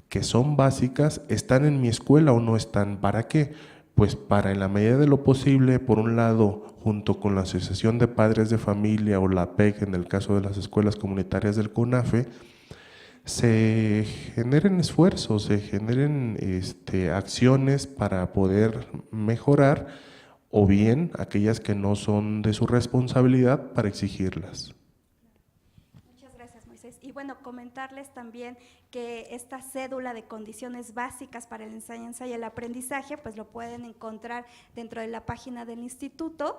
que son básicas están en mi escuela o no están. ¿Para qué? Pues para, en la medida de lo posible, por un lado, junto con la Asociación de Padres de Familia o la PEC, en el caso de las escuelas comunitarias del CONAFE, se generen esfuerzos, se generen acciones para poder mejorar, o bien aquellas que no son de su responsabilidad, para exigirlas. Muchas gracias, Moisés. Y bueno, comentarles también que esta cédula de condiciones básicas para la enseñanza y el aprendizaje, pues lo pueden encontrar dentro de la página del instituto.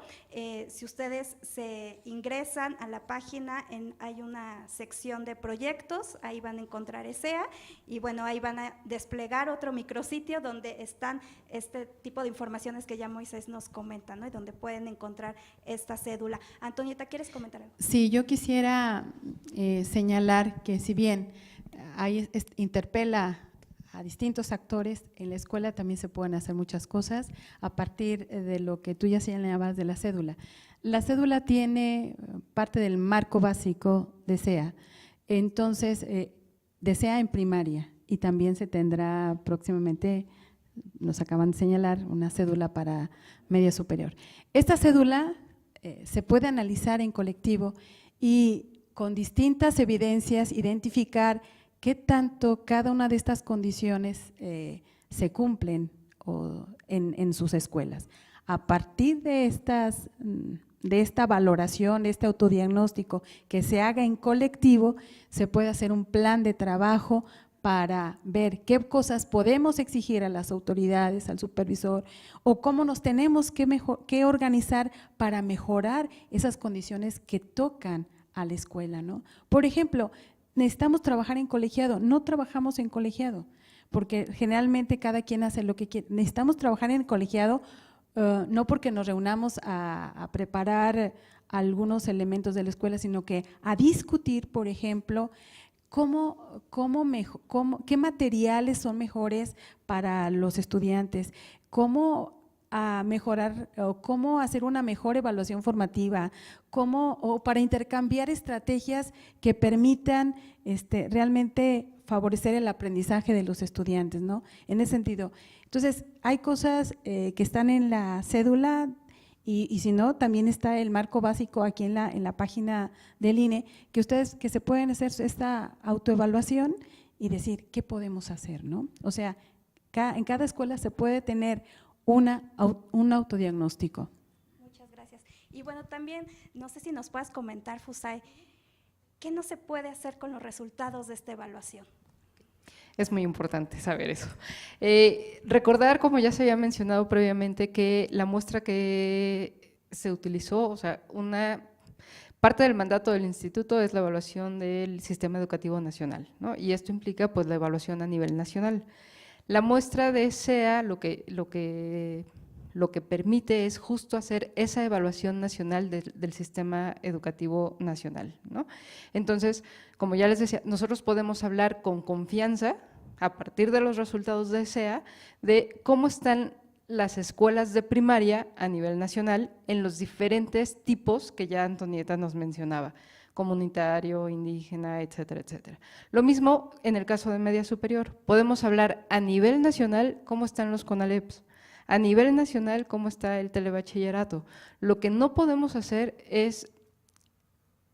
Si ustedes se ingresan a la página, hay una sección de proyectos, ahí van a encontrar SEA, y bueno, ahí van a desplegar otro micrositio donde están este tipo de informaciones que ya Moisés nos comenta, ¿no? Y donde pueden encontrar esta cédula. Antonieta, ¿quieres comentar algo? Sí, yo quisiera señalar que si bien ahí interpela a distintos actores, en la escuela también se pueden hacer muchas cosas a partir de lo que tú ya señalabas de la cédula. La cédula tiene parte del marco básico de SEA, entonces de SEA en primaria, y también se tendrá próximamente, nos acaban de señalar, una cédula para media superior. Esta cédula se puede analizar en colectivo y con distintas evidencias identificar qué tanto cada una de estas condiciones se cumplen en sus escuelas. A partir de esta valoración, de este autodiagnóstico que se haga en colectivo, se puede hacer un plan de trabajo para ver qué cosas podemos exigir a las autoridades, al supervisor, o cómo nos tenemos que organizar para mejorar esas condiciones que tocan a la escuela, ¿no? Por ejemplo, necesitamos trabajar en colegiado, no trabajamos en colegiado, porque generalmente cada quien hace lo que quiere. Necesitamos trabajar en colegiado, no porque nos reunamos a preparar algunos elementos de la escuela, sino que a discutir, por ejemplo, qué materiales son mejores para los estudiantes, cómo mejorar o cómo hacer una mejor evaluación formativa, o para intercambiar estrategias que permitan realmente favorecer el aprendizaje de los estudiantes, ¿no? En ese sentido. Entonces, hay cosas que están en la cédula y si no, también está el marco básico aquí en la página del INE, que se pueden hacer esta autoevaluación y decir qué podemos hacer, ¿no? O sea, en cada escuela se puede tener un autodiagnóstico. Muchas gracias. Y bueno, también, no sé si nos puedas comentar, Fusay, ¿qué no se puede hacer con los resultados de esta evaluación? Es muy importante saber eso. Recordar, como ya se había mencionado previamente, que la muestra que se utilizó, o sea, una parte del mandato del instituto es la evaluación del sistema educativo nacional, ¿no? Y esto implica pues la evaluación a nivel nacional. La muestra de SEA lo que permite es justo hacer esa evaluación nacional del sistema educativo nacional, ¿no? Entonces, como ya les decía, nosotros podemos hablar con confianza, a partir de los resultados de SEA, de cómo están las escuelas de primaria a nivel nacional en los diferentes tipos que ya Antonieta nos mencionaba, comunitario, indígena, etcétera, etcétera. Lo mismo en el caso de media superior, podemos hablar a nivel nacional cómo están los CONALEPs, a nivel nacional cómo está el telebachillerato. Lo que no podemos hacer es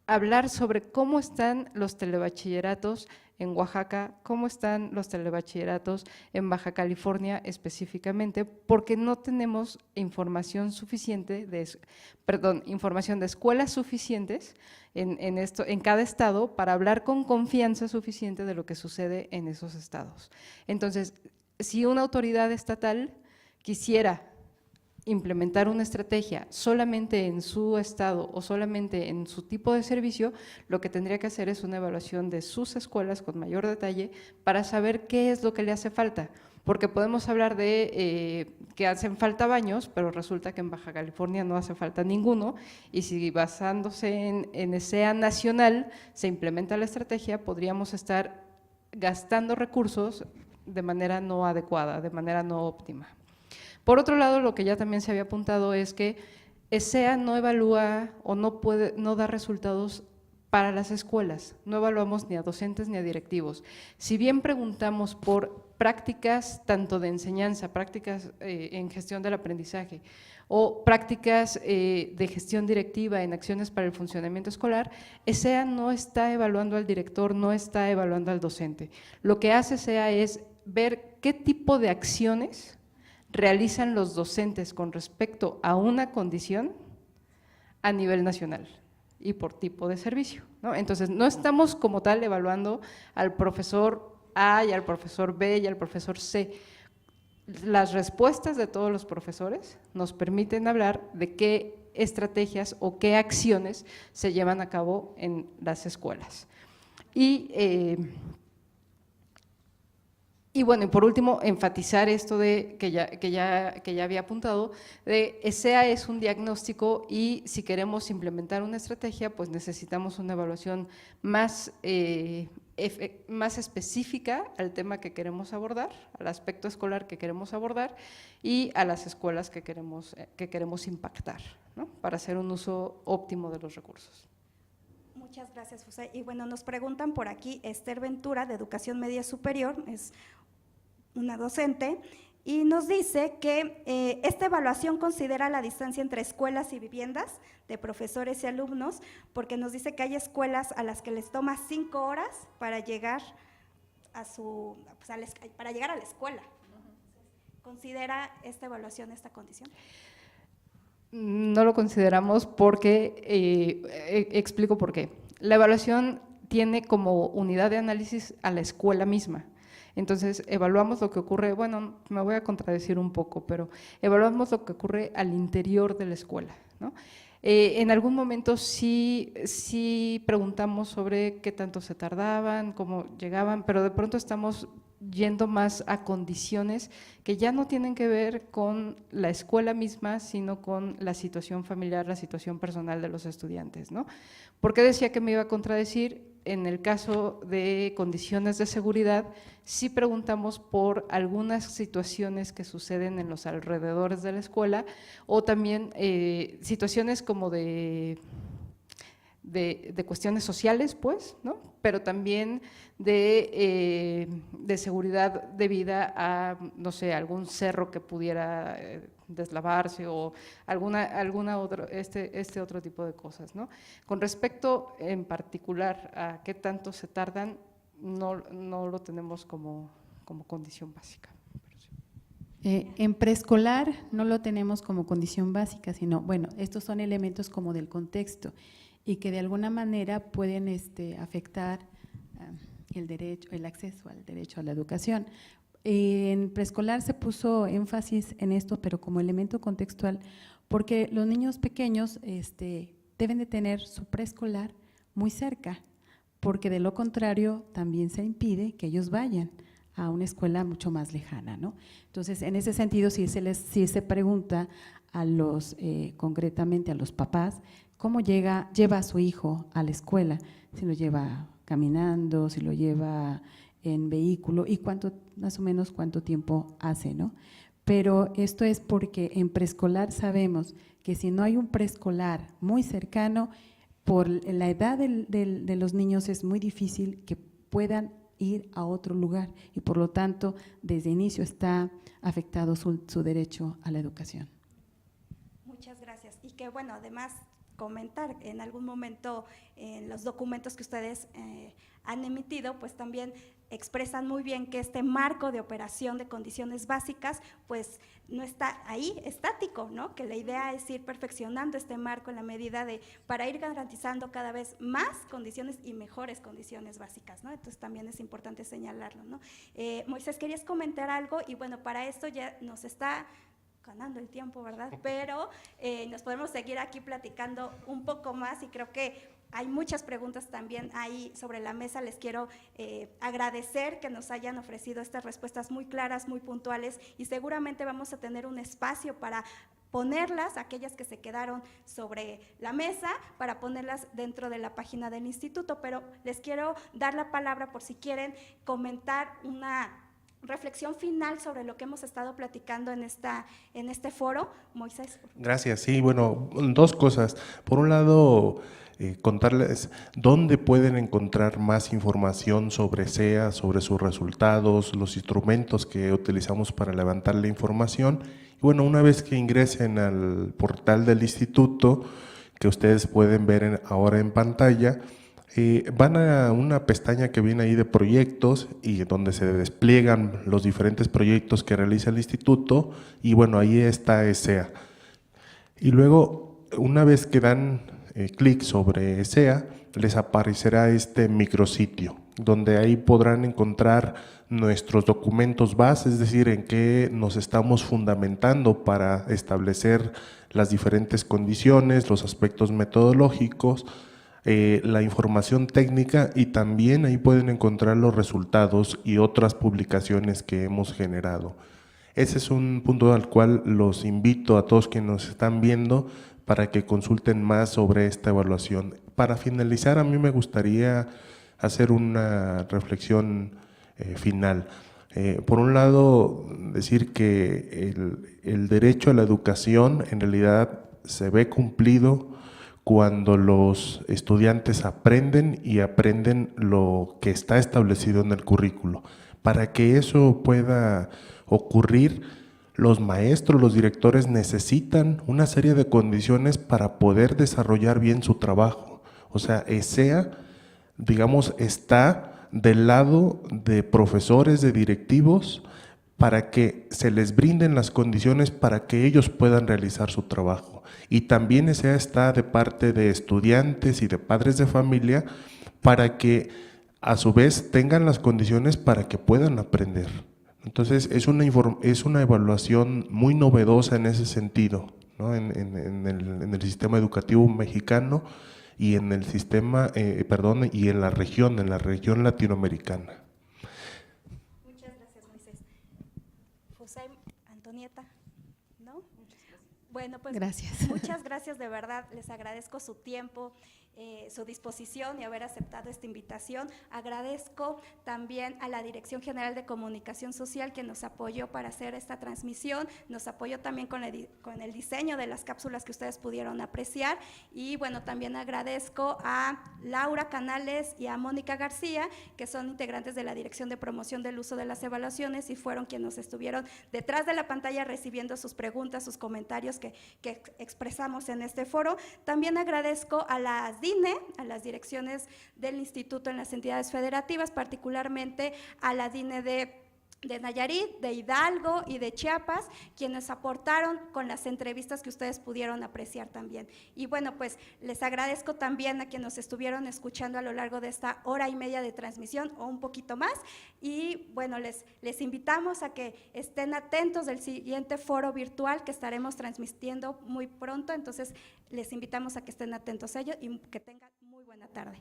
hablar sobre cómo están los telebachilleratos en Oaxaca, cómo están los telebachilleratos en Baja California específicamente, porque no tenemos información suficiente información de escuelas suficientes en cada estado para hablar con confianza suficiente de lo que sucede en esos estados. Entonces, si una autoridad estatal quisiera implementar una estrategia solamente en su estado o solamente en su tipo de servicio, lo que tendría que hacer es una evaluación de sus escuelas con mayor detalle para saber qué es lo que le hace falta, porque podemos hablar de que hacen falta baños, pero resulta que en Baja California no hace falta ninguno, y si basándose en ESEA nacional se implementa la estrategia, podríamos estar gastando recursos de manera no adecuada, de manera no óptima. Por otro lado, lo que ya también se había apuntado es que ESEA no evalúa o no da resultados para las escuelas, no evaluamos ni a docentes ni a directivos. Si bien preguntamos por prácticas tanto de enseñanza, prácticas en gestión del aprendizaje o prácticas de gestión directiva en acciones para el funcionamiento escolar, ESEA no está evaluando al director, no está evaluando al docente. Lo que hace ESEA es ver qué tipo de acciones realizan los docentes con respecto a una condición a nivel nacional y por tipo de servicio, ¿no? Entonces, no estamos como tal evaluando al profesor A y al profesor B y al profesor C. Las respuestas de todos los profesores nos permiten hablar de qué estrategias o qué acciones se llevan a cabo en las escuelas. Y bueno, y por último, enfatizar esto de que ya había apuntado, de ESEA es un diagnóstico y si queremos implementar una estrategia, pues necesitamos una evaluación más específica al tema que queremos abordar, al aspecto escolar que queremos abordar y a las escuelas que queremos impactar, ¿no? Para hacer un uso óptimo de los recursos. Muchas gracias, José. Y bueno, nos preguntan por aquí, Esther Ventura, de Educación Media Superior, es una docente, y nos dice que esta evaluación considera la distancia entre escuelas y viviendas de profesores y alumnos, porque nos dice que hay escuelas a las que les toma 5 horas para llegar para llegar a la escuela. ¿Considera esta evaluación esta condición? No lo consideramos porque, explico por qué. La evaluación tiene como unidad de análisis a la escuela misma. Entonces, evaluamos lo que ocurre, bueno, me voy a contradecir un poco, pero evaluamos lo que ocurre al interior de la escuela, ¿no? En algún momento sí preguntamos sobre qué tanto se tardaban, cómo llegaban, pero de pronto estamos yendo más a condiciones que ya no tienen que ver con la escuela misma, sino con la situación familiar, la situación personal de los estudiantes, ¿no? ¿Por qué decía que me iba a contradecir? En el caso de condiciones de seguridad, sí preguntamos por algunas situaciones que suceden en los alrededores de la escuela o también situaciones como de cuestiones sociales, pues, ¿no? Pero también de seguridad debida a, no sé, algún cerro que pudiera deslavarse o alguna otra, este otro tipo de cosas, ¿no? Con respecto en particular a qué tanto se tardan, no lo tenemos como condición básica. En preescolar no lo tenemos como condición básica, sino, bueno, estos son elementos como del contexto y que de alguna manera pueden afectar el acceso al derecho a la educación. En preescolar se puso énfasis en esto, pero como elemento contextual, porque los niños pequeños deben de tener su preescolar muy cerca, porque de lo contrario también se impide que ellos vayan a una escuela mucho más lejana, ¿no? Entonces, en ese sentido, si se pregunta a concretamente a los papás, ¿cómo lleva a su hijo a la escuela? Si lo lleva caminando, si lo lleva en vehículo y más o menos cuánto tiempo hace, ¿no? Pero esto es porque en preescolar sabemos que si no hay un preescolar muy cercano, por la edad de los niños es muy difícil que puedan ir a otro lugar y por lo tanto desde inicio está afectado su derecho a la educación. Muchas gracias. Y que bueno, además comentar. En algún momento en los documentos que ustedes han emitido, pues también expresan muy bien que este marco de operación de condiciones básicas pues no está ahí estático, ¿no? Que la idea es ir perfeccionando este marco en la medida de, para ir garantizando cada vez más condiciones y mejores condiciones básicas, ¿no? Entonces también es importante señalarlo, ¿no? Moisés, ¿querías comentar algo? Y bueno, para esto ya nos está ganando el tiempo, ¿verdad? Pero nos podemos seguir aquí platicando un poco más y creo que hay muchas preguntas también ahí sobre la mesa. Les quiero agradecer que nos hayan ofrecido estas respuestas muy claras, muy puntuales, y seguramente vamos a tener un espacio para ponerlas, aquellas que se quedaron sobre la mesa, para ponerlas dentro de la página del instituto, pero les quiero dar la palabra por si quieren comentar una reflexión final sobre lo que hemos estado platicando en este foro. Moisés. Gracias. Sí, bueno, dos cosas. Por un lado, contarles dónde pueden encontrar más información sobre SEA, sobre sus resultados, los instrumentos que utilizamos para levantar la información. Y bueno, una vez que ingresen al portal del instituto, que ustedes pueden ver ahora en pantalla, van a una pestaña que viene ahí de proyectos y donde se despliegan los diferentes proyectos que realiza el instituto, y bueno, ahí está SEA. Y luego, una vez que dan clic sobre SEA, les aparecerá este micrositio, donde ahí podrán encontrar nuestros documentos base, es decir, en qué nos estamos fundamentando para establecer las diferentes condiciones, los aspectos metodológicos, la información técnica, y también ahí pueden encontrar los resultados y otras publicaciones que hemos generado. Ese es un punto al cual los invito a todos quienes nos están viendo para que consulten más sobre esta evaluación. Para finalizar, a mí me gustaría hacer una reflexión final. Por un lado, decir que el derecho a la educación en realidad se ve cumplido cuando los estudiantes aprenden y aprenden lo que está establecido en el currículo. Para que eso pueda ocurrir, los maestros, los directores necesitan una serie de condiciones para poder desarrollar bien su trabajo. O sea, SEA, digamos, está del lado de profesores, de directivos, para que se les brinden las condiciones para que ellos puedan realizar su trabajo. Y también SEA está de parte de estudiantes y de padres de familia para que a su vez tengan las condiciones para que puedan aprender. Entonces es una evaluación muy novedosa en ese sentido, ¿no? en el sistema educativo mexicano y en el sistema, y en la región latinoamericana. Muchas gracias, Moisés. José, Antonieta, ¿no? Bueno, pues gracias. Muchas gracias, de verdad, les agradezco su tiempo, su disposición y haber aceptado esta invitación. Agradezco también a la Dirección General de Comunicación Social que nos apoyó para hacer esta transmisión, nos apoyó también con el diseño de las cápsulas que ustedes pudieron apreciar, y bueno, también agradezco a Laura Canales y a Mónica García, que son integrantes de la Dirección de Promoción del Uso de las Evaluaciones y fueron quienes nos estuvieron detrás de la pantalla recibiendo sus preguntas, sus comentarios que expresamos en este foro. También agradezco a las DINE, a las direcciones del instituto en las entidades federativas, particularmente a la DINE de Nayarit, de Hidalgo y de Chiapas, quienes aportaron con las entrevistas que ustedes pudieron apreciar también. Y bueno, pues les agradezco también a quienes nos estuvieron escuchando a lo largo de esta hora y media de transmisión o un poquito más, y bueno, les invitamos a que estén atentos del siguiente foro virtual que estaremos transmitiendo muy pronto. Entonces les invitamos a que estén atentos a ello y que tengan muy buena tarde.